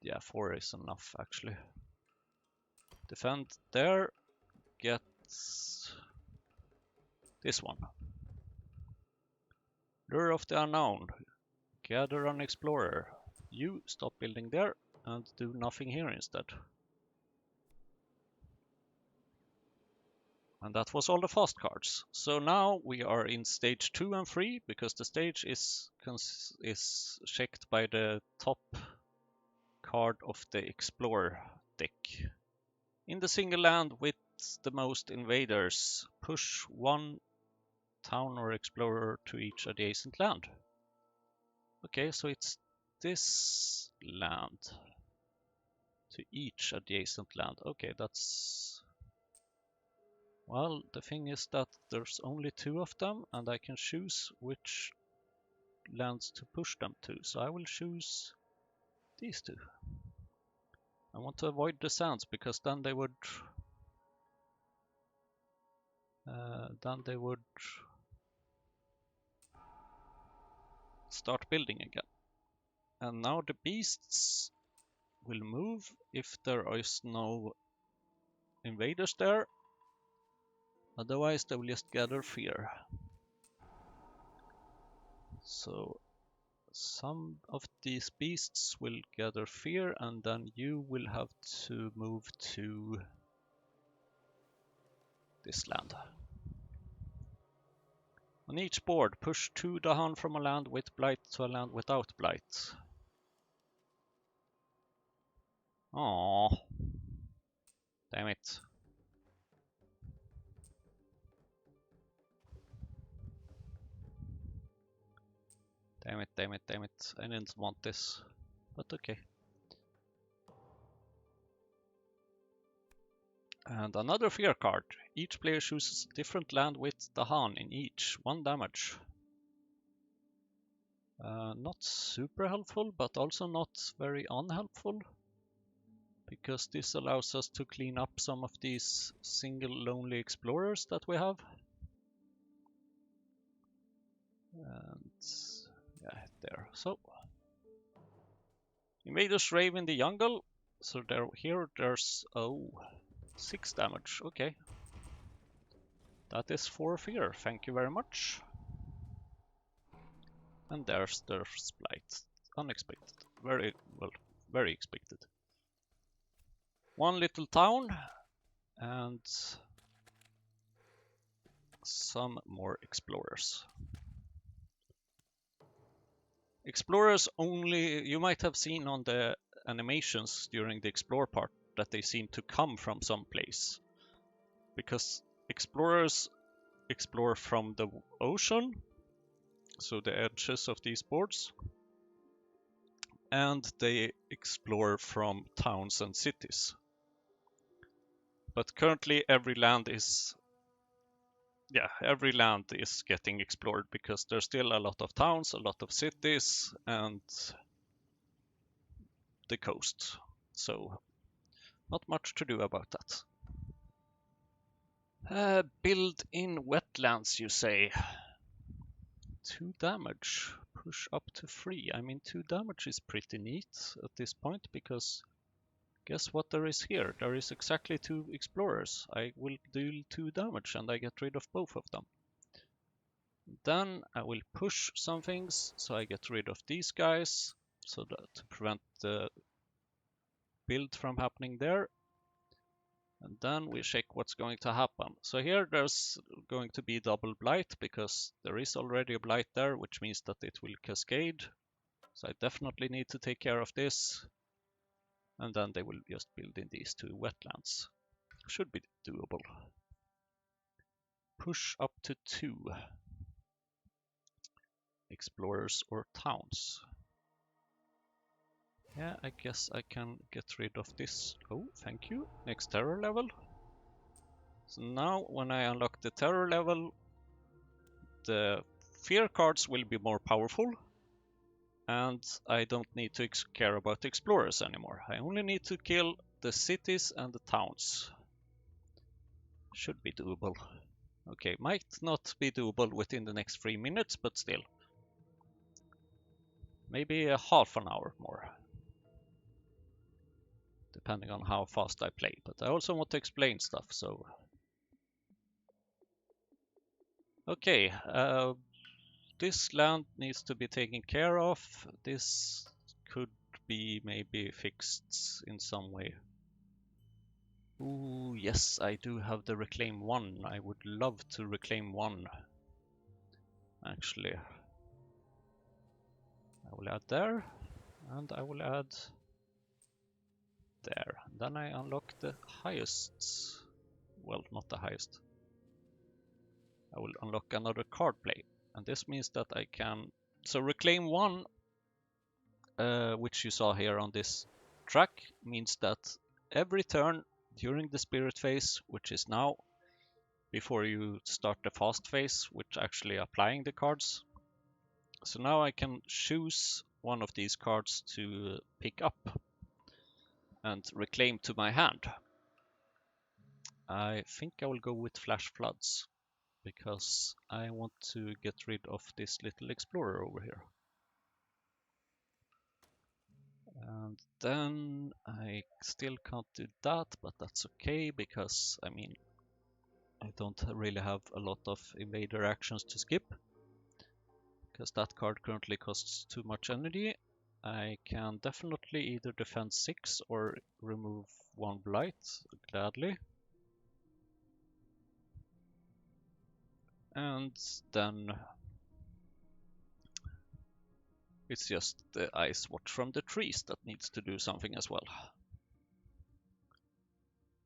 Yeah, 4 is enough actually. Defend there, get this one. Lure of the Unknown. Gather an Explorer. You stop building there and do nothing here instead. And that was all the fast cards. So now we are in stage 2 and 3, because the stage is checked by the top card of the Explorer deck. In the single land with the most invaders, push one town or explorer to each adjacent land. Okay, so it's this land to each adjacent land. Okay, that's... Well, the thing is that there's only 2 of them, and I can choose which lands to push them to. So I will choose these 2. I want to avoid the sands, because then they would start building again. And now the beasts will move if there is no invaders there. Otherwise they will just gather fear. So some of these beasts will gather fear, and then you will have to move to this land. On each board, push 2 Dahan from a land with blight to a land without blight. Oh, damn it. Damn it, damn it, damn it. I didn't want this, but okay. And another fear card. Each player chooses a different land with Dahan in each. 1 damage. Not super helpful, but also not very unhelpful, because this allows us to clean up some of these single lonely explorers that we have. And yeah, there. So invaders rave in the jungle. So there's 6 damage. Okay. That is 4 fear. Thank you very much. And there's the Splight. Unexpected. Very well, very expected. One little town and some more explorers. Explorers only, you might have seen on the animations during the explore part that they seem to come from some place. Because explorers explore from the ocean, so the edges of these boards, and they explore from towns and cities. But currently every land is getting explored because there's still a lot of towns, a lot of cities, and the coast. So not much to do about that. Build in wetlands, you say. 2 damage. Push up to 3. I mean, 2 damage is pretty neat at this point because guess what there is here? There is exactly 2 explorers. I will deal 2 damage and I get rid of both of them. Then I will push some things so I get rid of these guys so that to prevent the build from happening there. And then we check what's going to happen. So here there's going to be double blight because there is already a blight there, which means that it will cascade. So I definitely need to take care of this. And then they will just build in these 2 wetlands. Should be doable. Push up to 2 explorers or towns. Yeah, I guess I can get rid of this. Oh, thank you. Next terror level. So now when I unlock the terror level, the fear cards will be more powerful. And I don't need to care about explorers anymore. I only need to kill the cities and the towns. Should be doable. Okay, might not be doable within the next 3 minutes, but still. Maybe a half an hour more. Depending on how fast I play. But I also want to explain stuff, so... Okay, this land needs to be taken care of. This could be maybe fixed in some way. Ooh, yes, I do have the Reclaim 1. I would love to Reclaim 1. Actually. I will add there. And I will add there. Then I unlock the highest. Well, not the highest. I will unlock another card play. And this means that I can... So Reclaim 1, which you saw here on this track, means that every turn during the spirit phase, which is now, before you start the fast phase, which actually applying the cards. So now I can choose one of these cards to pick up and reclaim to my hand. I think I will go with Flash Floods because I want to get rid of this little explorer over here. And then I still can't do that, but that's okay because, I mean, I don't really have a lot of invader actions to skip because that card currently costs too much energy. I can definitely either defend 6 or remove 1 blight, gladly. And then it's just the Ice Watch from the trees that needs to do something as well.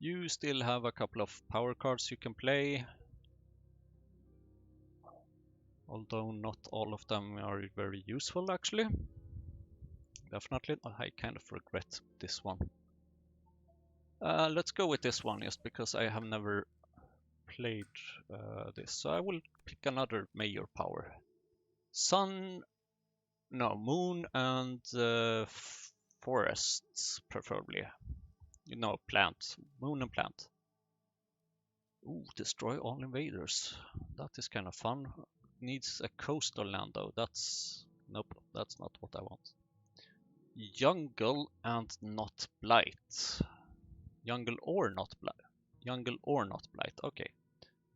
You still have a couple of power cards you can play, although not all of them are very useful actually. Definitely, I kind of regret this one. Let's go with this one just because I have never played this. So I will pick another major power. Sun, no, moon and forests preferably. You know, plant, moon and plant. Ooh, destroy all invaders. That is kind of fun. needs a coastal land though. Nope, that's not what I want. Jungle and not blight. Jungle or not blight. Jungle or not blight. Okay.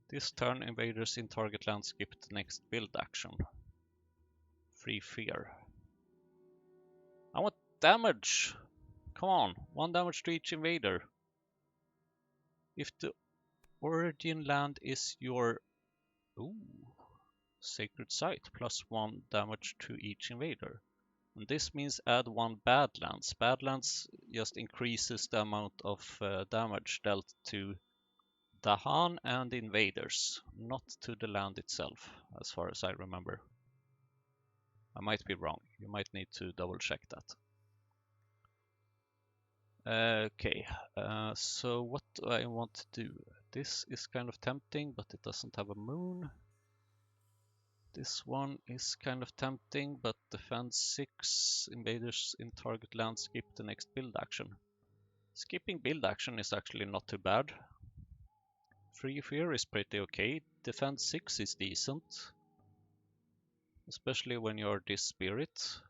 This turn, invaders in target land skip the next build action. Free fear. I want damage. Come on, 1 damage to each invader. If the origin land is your sacred site, +1 damage to each invader. And this means add 1 Badlands. Badlands just increases the amount of damage dealt to Dahan and invaders, not to the land itself, as far as I remember. I might be wrong. You might need to double check that. Okay, so what do I want to do? This is kind of tempting, but it doesn't have a moon. This one is kind of tempting, but defend 6 invaders in target land, skip the next build action. Skipping build action is actually not too bad. Free fear is pretty okay. Defend 6 is decent, especially when you're this spirit.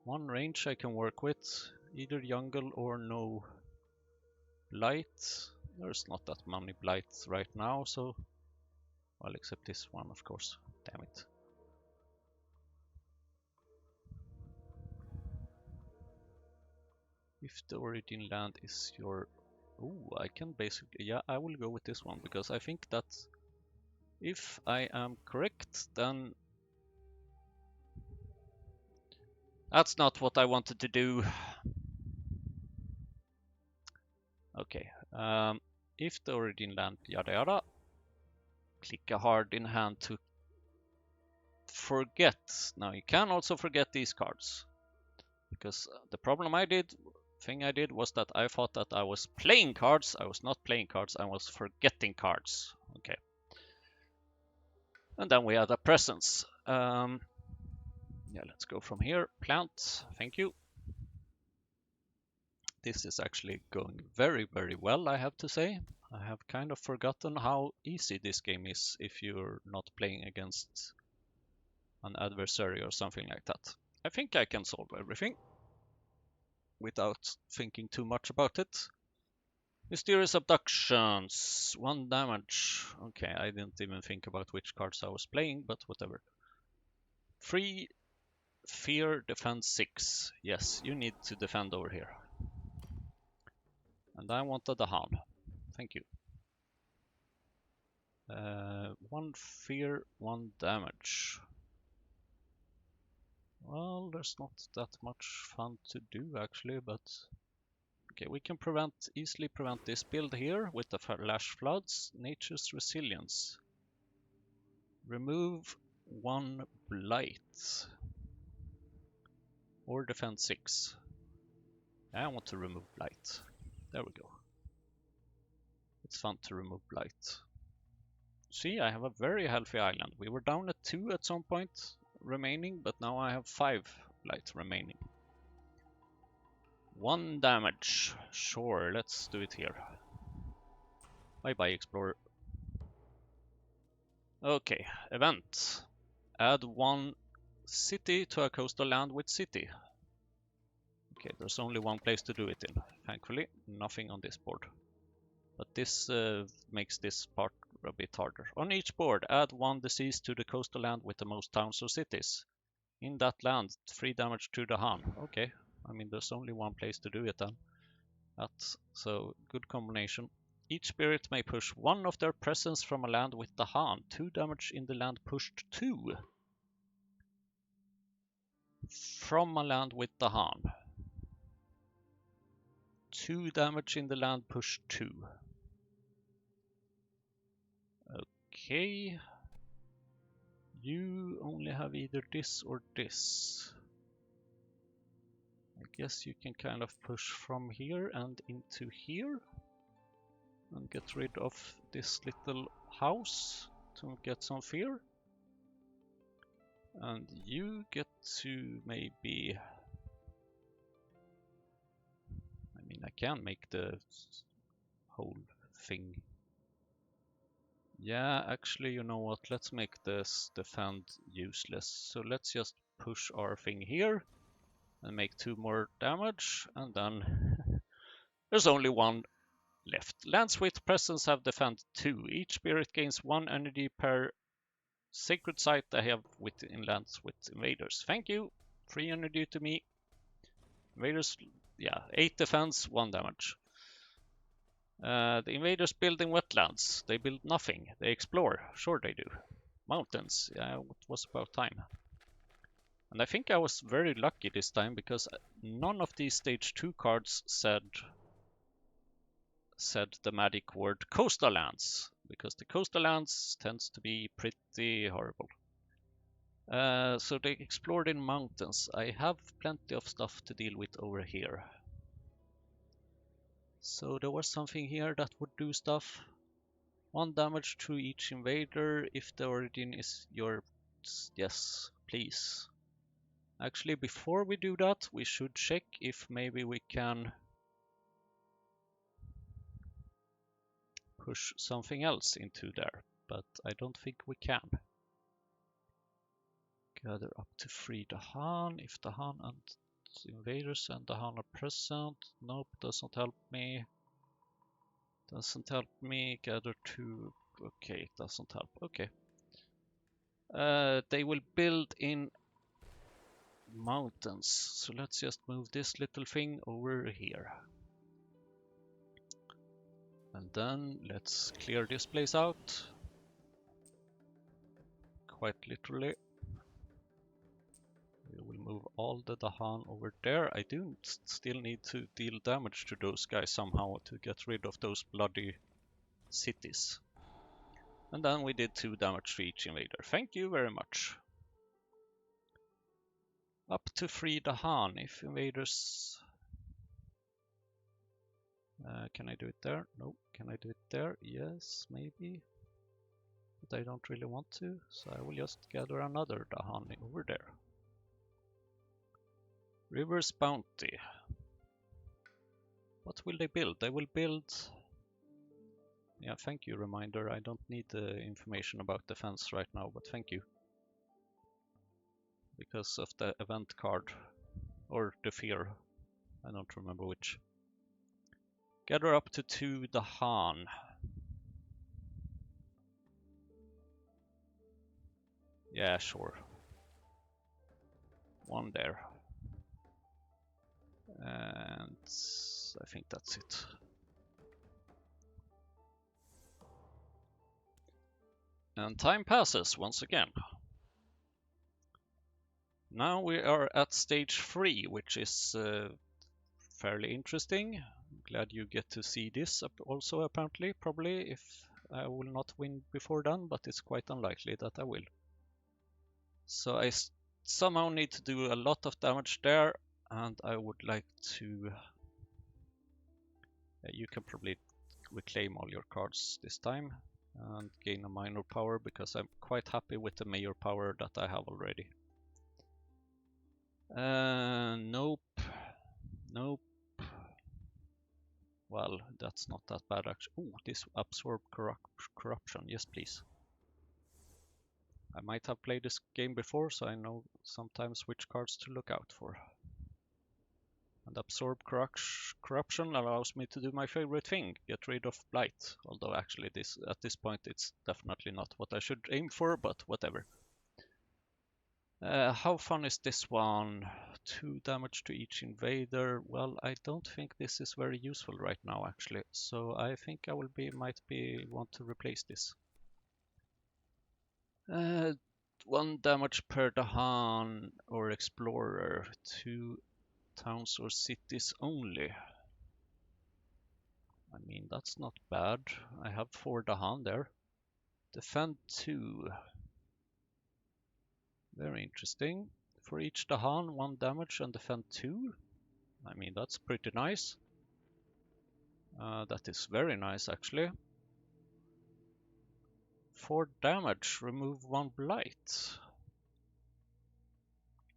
1 range I can work with, either jungle or no blight. There's not that many blights right now, so well, except this one, of course. Damn it. If the origin land is your... Ooh, I can basically... Yeah, I will go with this one, because I think that if I am correct, then... That's not what I wanted to do. Okay. If the origin land, yada yada, click a hard in hand to forget. Now you can also forget these cards, because the thing I did was that I thought that I was playing cards. I was not playing cards, I was forgetting cards. Okay. And then we had a presence. Yeah, let's go from here. Plant, thank you. This is actually going very, very well, I have to say. I have kind of forgotten how easy this game is if you're not playing against an adversary or something like that. I think I can solve everything without thinking too much about it. Mysterious Abductions, 1 damage. Okay, I didn't even think about which cards I was playing, but whatever. Free fear, defend 6. Yes, you need to defend over here. And I wanted the Dahan. Thank you. 1 fear, 1 damage. Well, there's not that much fun to do actually, but okay, we can easily prevent this build here with the Flash Floods. Nature's Resilience. Remove 1 blight. Or defend 6. I want to remove blight. There we go. It's fun to remove blight. See, I have a very healthy island. We were down at 2 at some point remaining, but now I have 5 blight remaining. 1 damage. Sure, let's do it here. Bye-bye, Explorer. Okay, event. Add 1 city to a coastal land with city. Okay, there's only 1 place to do it in. Thankfully, nothing on this board. But this makes this part a bit harder. On each board, add 1 disease to the coastal land with the most towns or cities. In that land, 3 damage to the Dahan. Okay, I mean there's only 1 place to do it then. So good combination. Each spirit may push 1 of their presence from a land with the Dahan. 2 damage in the land pushed 2. From a land with the Dahan. 2 damage in the land pushed 2. Okay. You only have either this or this. I guess you can kind of push from here and into here. And get rid of this little house to get some fear. And you get to maybe... I mean, I can make the whole thing Yeah, actually, you know what? Let's make this defend useless. So let's just push our thing here and make 2 more damage, and then there's only 1 left. Lands with presence have defend 2. Each spirit gains 1 energy per sacred site they have in lands with invaders. Thank you. 3 energy to me. Invaders, yeah, 8 defense, 1 damage. The invaders build in wetlands. They build nothing. They explore. Sure they do. Mountains. Yeah, it was about time. And I think I was very lucky this time because none of these stage 2 cards said the magic word coastal lands, because the coastal lands tends to be pretty horrible. So they explored in mountains. I have plenty of stuff to deal with over here. So there was something here that would do stuff. 1 damage to each invader if the origin is your... Yes, please. Actually, before we do that, we should check if maybe we can push something else into there, but I don't think we can. Gather up to free Dahan. If Dahan and invaders and Dahan are present. Nope, doesn't help me. Doesn't help me. Gather to... Okay, it doesn't help. Okay. They will build in mountains. So let's just move this little thing over here. And then let's clear this place out. Quite literally. We will move all the Dahan over there. I do still need to deal damage to those guys somehow to get rid of those bloody cities. And then we did 2 damage to each invader. Thank you very much. Up to free Dahan if invaders... can I do it there? No. Can I do it there? Yes, maybe. But I don't really want to, so I will just gather another Dahan over there. River's Bounty. What will they build? They will build... Yeah, thank you, reminder. I don't need the information about defense right now, but thank you. Because of the event card. Or the fear. I don't remember which. Gather up to 2 Dahan. Yeah, sure. 1 there. And I think that's it. And time passes once again. Now we are at stage 3, which is fairly interesting. I'm glad you get to see this also, apparently, probably, if I will not win before then, but it's quite unlikely that I will. So I somehow need to do a lot of damage there, and I would like to... you can probably reclaim all your cards this time and gain a minor power, because I'm quite happy with the major power that I have already. Nope. Nope. Well, that's not that bad actually. Oh, this absorb corruption. Yes, please. I might have played this game before, so I know sometimes which cards to look out for. And absorb corruption allows me to do my favorite thing, get rid of blight. Although actually at this point it's definitely not what I should aim for, but whatever. How fun is this one? 2 damage to each invader. Well, I don't think this is very useful right now actually, so I think I will might want to replace this. 1 damage per Dahan or Explorer, 2 towns or cities only. I mean, that's not bad. I have 4 Dahan there. Defend 2. Very interesting. For each Dahan, 1 damage and defend 2. I mean, that's pretty nice. That is very nice, actually. 4 damage, remove 1 blight.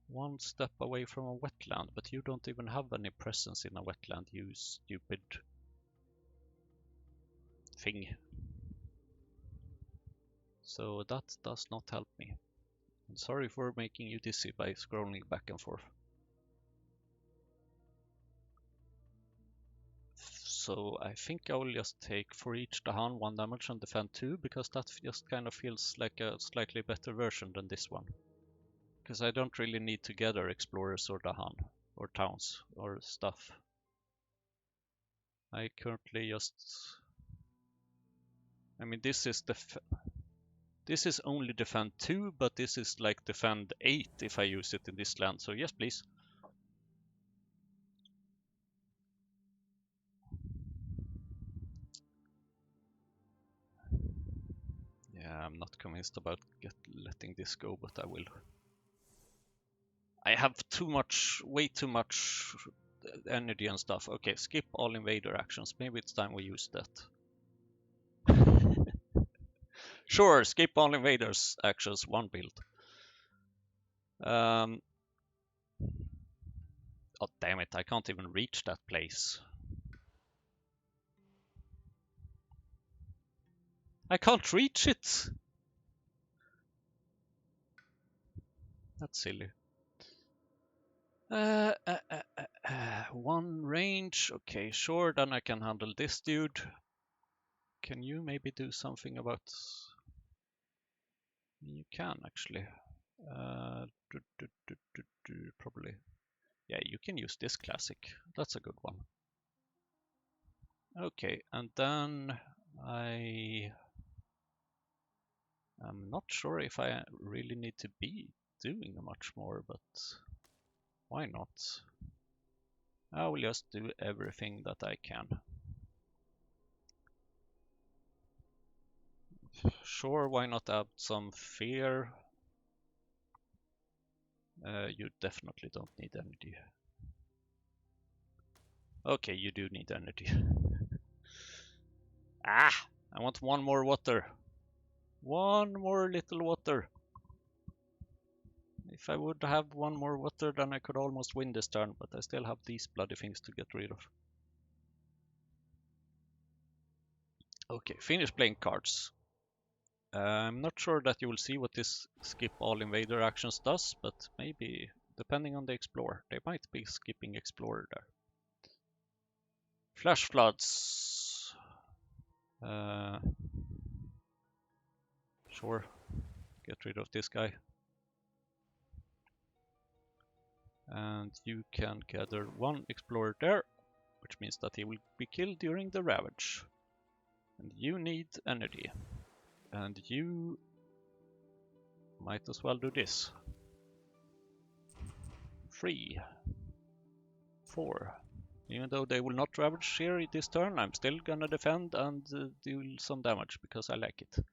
1 step away from a wetland, but you don't even have any presence in a wetland, you stupid thing. So that does not help me. I'm sorry for making you dizzy by scrolling back and forth. So I think I will just take for each Dahan 1 damage and defend 2, because that just kind of feels like a slightly better version than this one. Because I don't really need to gather explorers or Dahan or towns or stuff. I currently just... I mean, this is only defend 2, but this is like defend 8 if I use it in this land, so yes please. Yeah, I'm not convinced about letting this go, but I will. I have way too much energy and stuff. Okay, skip all invader actions. Maybe it's time we use that. Sure, skip all invaders actions, 1 build. Oh damn it, I can't even reach that place. I can't reach it! That's silly. 1 range, okay, sure, then I can handle this dude. Can you maybe do something about... You can actually. Probably. Yeah, you can use this classic. That's a good one. Okay, and then I'm not sure if I really need to be doing much more, but why not? I will just do everything that I can. Sure, why not add some fear? You definitely don't need energy. Okay, you do need energy. Ah! I want 1 more water. 1 more little water. If I would have 1 more water, then I could almost win this turn, but I still have these bloody things to get rid of. Okay, finish playing cards. I'm not sure that you will see what this skip all invader actions does, but maybe, depending on the explorer, they might be skipping explorer there. Flash floods. Sure, get rid of this guy. And you can gather 1 explorer there, which means that he will be killed during the ravage. And you need energy. And you might as well do this. 3, 4. Even though they will not ravage here this turn, I'm still gonna defend and deal some damage because I like it.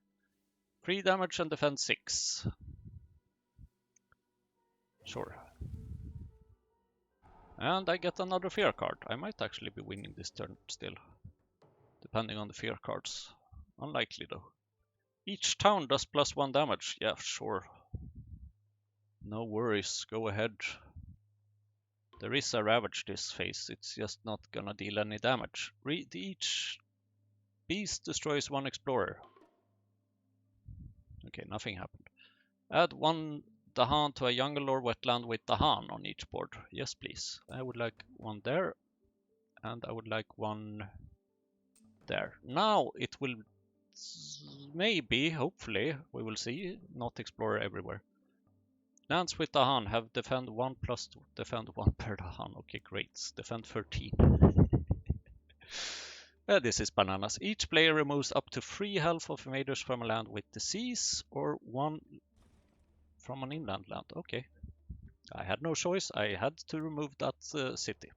3 damage and defend 6. Sure. And I get another fear card. I might actually be winning this turn still, depending on the fear cards. Unlikely though. Each town does +1 damage. Yeah, sure. No worries, go ahead. There is a ravage this phase, it's just not gonna deal any damage. Each beast destroys 1 explorer. Okay, nothing happened. Add 1 Dahan to a jungle or wetland with Dahan on each board. Yes, please. I would like 1 there, and I would like 1 there. Now it will maybe, hopefully, we will see, not explorer everywhere. Lands with Dahan have defend 1 plus defend 1 per Dahan. Okay, great. Defend 13. This is bananas. Each player removes up to 3 health of invaders from a land with disease or 1 from an inland land. Okay. I had no choice. I had to remove that city.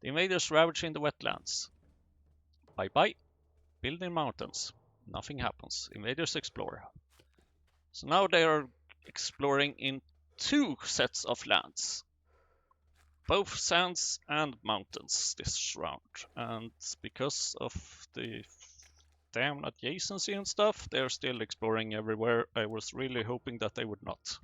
The invaders ravage in the wetlands. Bye bye. Build in mountains. Nothing happens. Invaders explore. So now they are exploring in 2 sets of lands. Both sands and mountains this round. And because of the damn adjacency and stuff, they're still exploring everywhere. I was really hoping that they would not.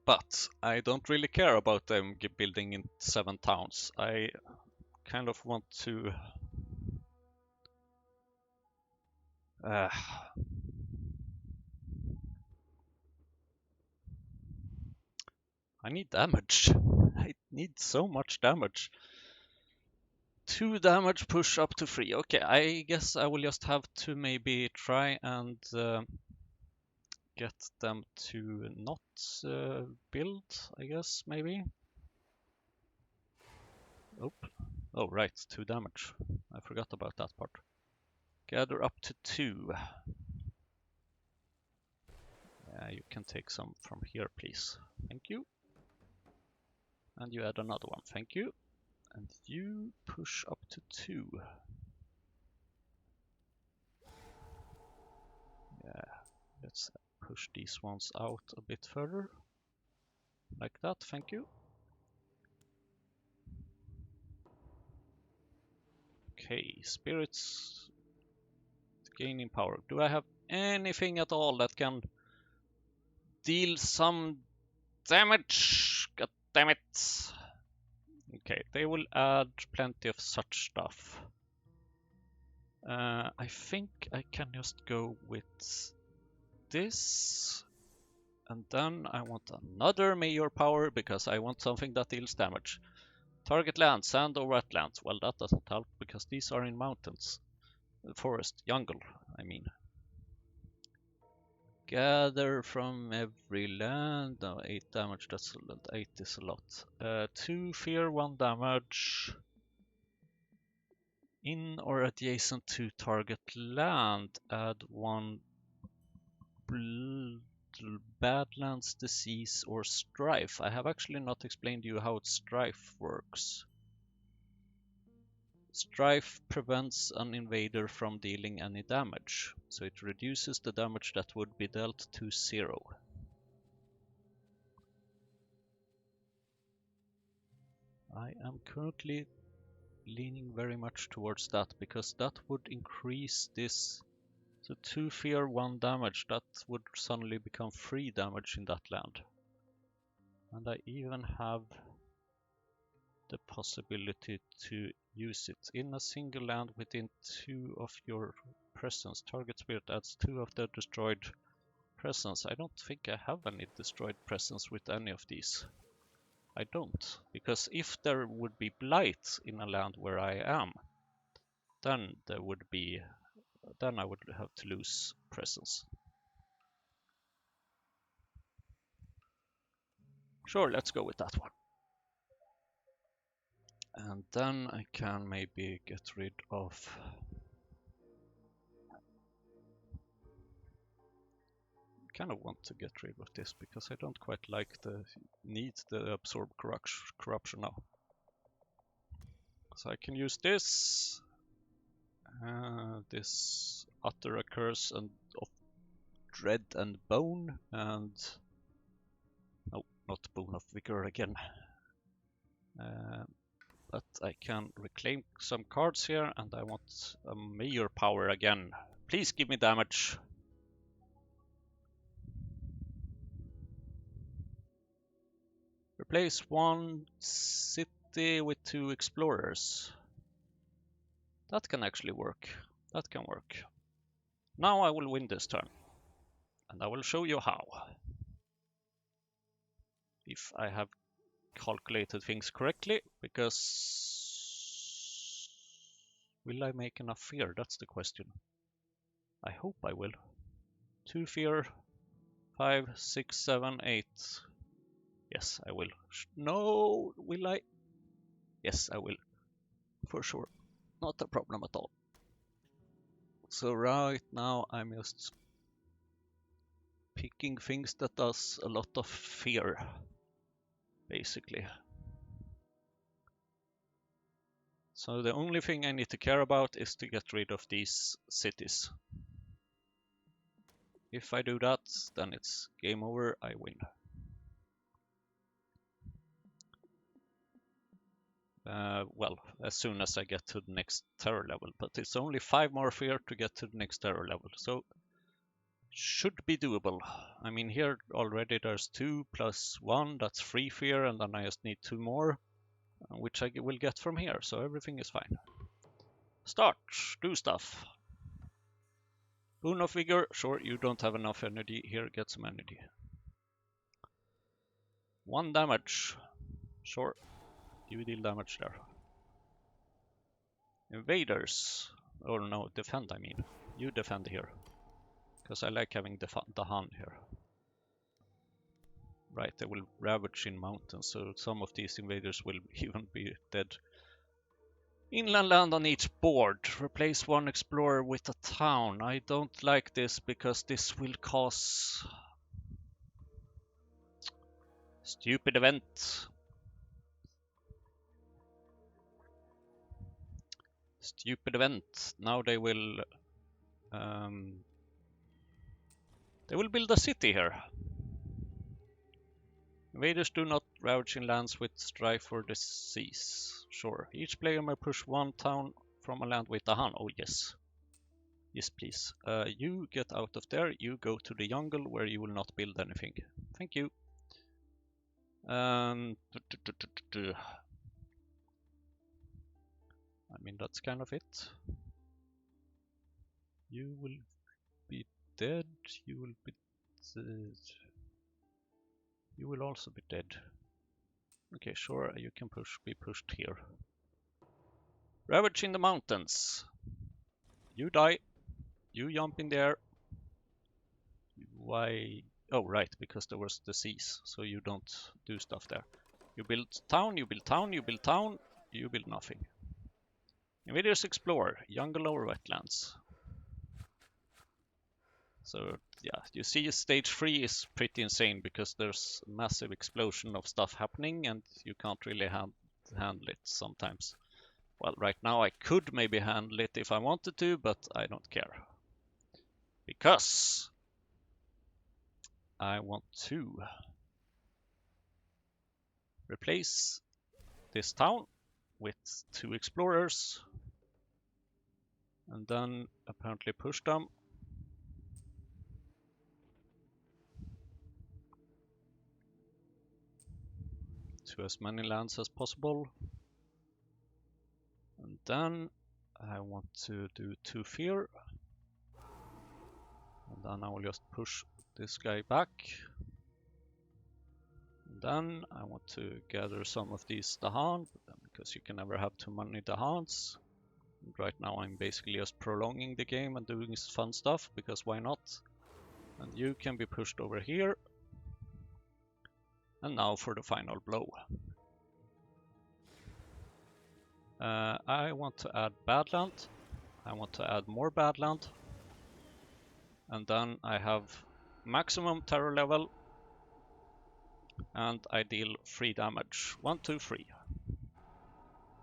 But I don't really care about them building in 7 towns. I kind of want to Uh, I need damage. I need so much damage. 2 damage, push up to 3. Okay, I guess I will just have to maybe try and get them to not build, I guess, maybe. Oh, right, 2 damage. I forgot about that part. Gather up to 2. Yeah, you can take some from here, please. Thank you. And you add another one. Thank you. And you push up to 2. Yeah, let's push these ones out a bit further. Like that, thank you. Okay, spirits gaining power. Do I have anything at all that can deal some damage? God damn it. Okay, they will add plenty of such stuff. I think I can just go with this. And then I want another major power because I want something that deals damage. Target land, sand or wetlands. Well, that doesn't help because these are in mountains. Forest, jungle, I mean. Gather from every land. No, 8 damage, that's a lot. 8 is a lot. 2 fear, 1 damage. In or adjacent to target land, add 1 Badlands, disease, or strife. I have actually not explained to you how strife works. Strife prevents an invader from dealing any damage, so it reduces the damage that would be dealt to 0. I am currently leaning very much towards that, because that would increase this. So 2 fear, 1 damage, that would suddenly become 3 damage in that land. And I even have the possibility to use it in a single land within 2 of your presence. Target spirit adds 2 of the destroyed presence. I don't think I have any destroyed presence with any of these. I don't, because if there would be blight in a land where I am, then I would have to lose presence. Sure, let's go with that one. And then I can maybe get rid of kind of want to get rid of this because I don't quite like the need to absorb corruption now. So I can use this. This utter a curse and of dread and bone, and no, not bone of vigor again. But I can reclaim some cards here, and I want a major power again. Please give me damage. Replace 1 city with 2 explorers. That can actually work. That can work. Now I will win this turn. And I will show you how. If I have calculated things correctly, because will I make enough fear? That's the question. I hope I will. 2 fear, 5, 6, 7, 8. Yes, I will. No, will I? Yes, I will. For sure. Not a problem at all. So right now I'm just picking things that does a lot of fear, basically. So the only thing I need to care about is to get rid of these cities. If I do that, then it's game over, I win. Well, as soon as I get to the next terror level, but it's only 5 more fear to get to the next terror level, so should be doable. I mean, here already there's 2 plus 1, that's 3 fear, and then I just need 2 more, which I will get from here, so everything is fine. Start, do stuff. Boon of Vigor, sure, you don't have enough energy. Here, get some energy. 1 damage, sure, you deal damage there. Invaders, or no, defend I mean. You defend here, because I like having the Han here. Right, they will ravage in mountains, so some of these invaders will even be dead. Inland land on each board. Replace 1 explorer with a town. I don't like this because this will cause stupid event. Stupid event. Now they will build a city here. Invaders do not ravage in lands with strife or disease. Sure. Each player may push 1 town from a land with a Han. Oh yes. Yes, please. You get out of there. You go to the jungle where you will not build anything. Thank you. I mean, that's kind of it. You will be dead. You will be dead. You will also be dead. Okay, sure, you can be pushed here. Ravage in the mountains. You die. You jump in there. Why? Oh, right, because there was disease, so you don't do stuff there. You build town, you build town, you build town, you build nothing. Invaders explore, jungle or wetlands. So yeah, you see stage 3 is pretty insane because there's a massive explosion of stuff happening and you can't really handle it sometimes. Well, right now I could maybe handle it if I wanted to, but I don't care. Because I want to replace this town with 2 explorers and then apparently push them to as many lands as possible. And then I want to do 2 fear. And then I will just push this guy back. And then I want to gather some of these Dahan, because you can never have too many Dahans. And right now I'm basically just prolonging the game and doing fun stuff, because why not? And you can be pushed over here. And now for the final blow. I want to add Badland. I want to add more Badland. And then I have maximum terror level. And I deal 3 damage. 1, 2, 3.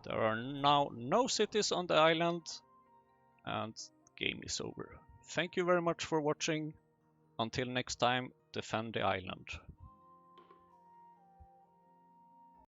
There are now no cities on the island. And game is over. Thank you very much for watching. Until next time, defend the island.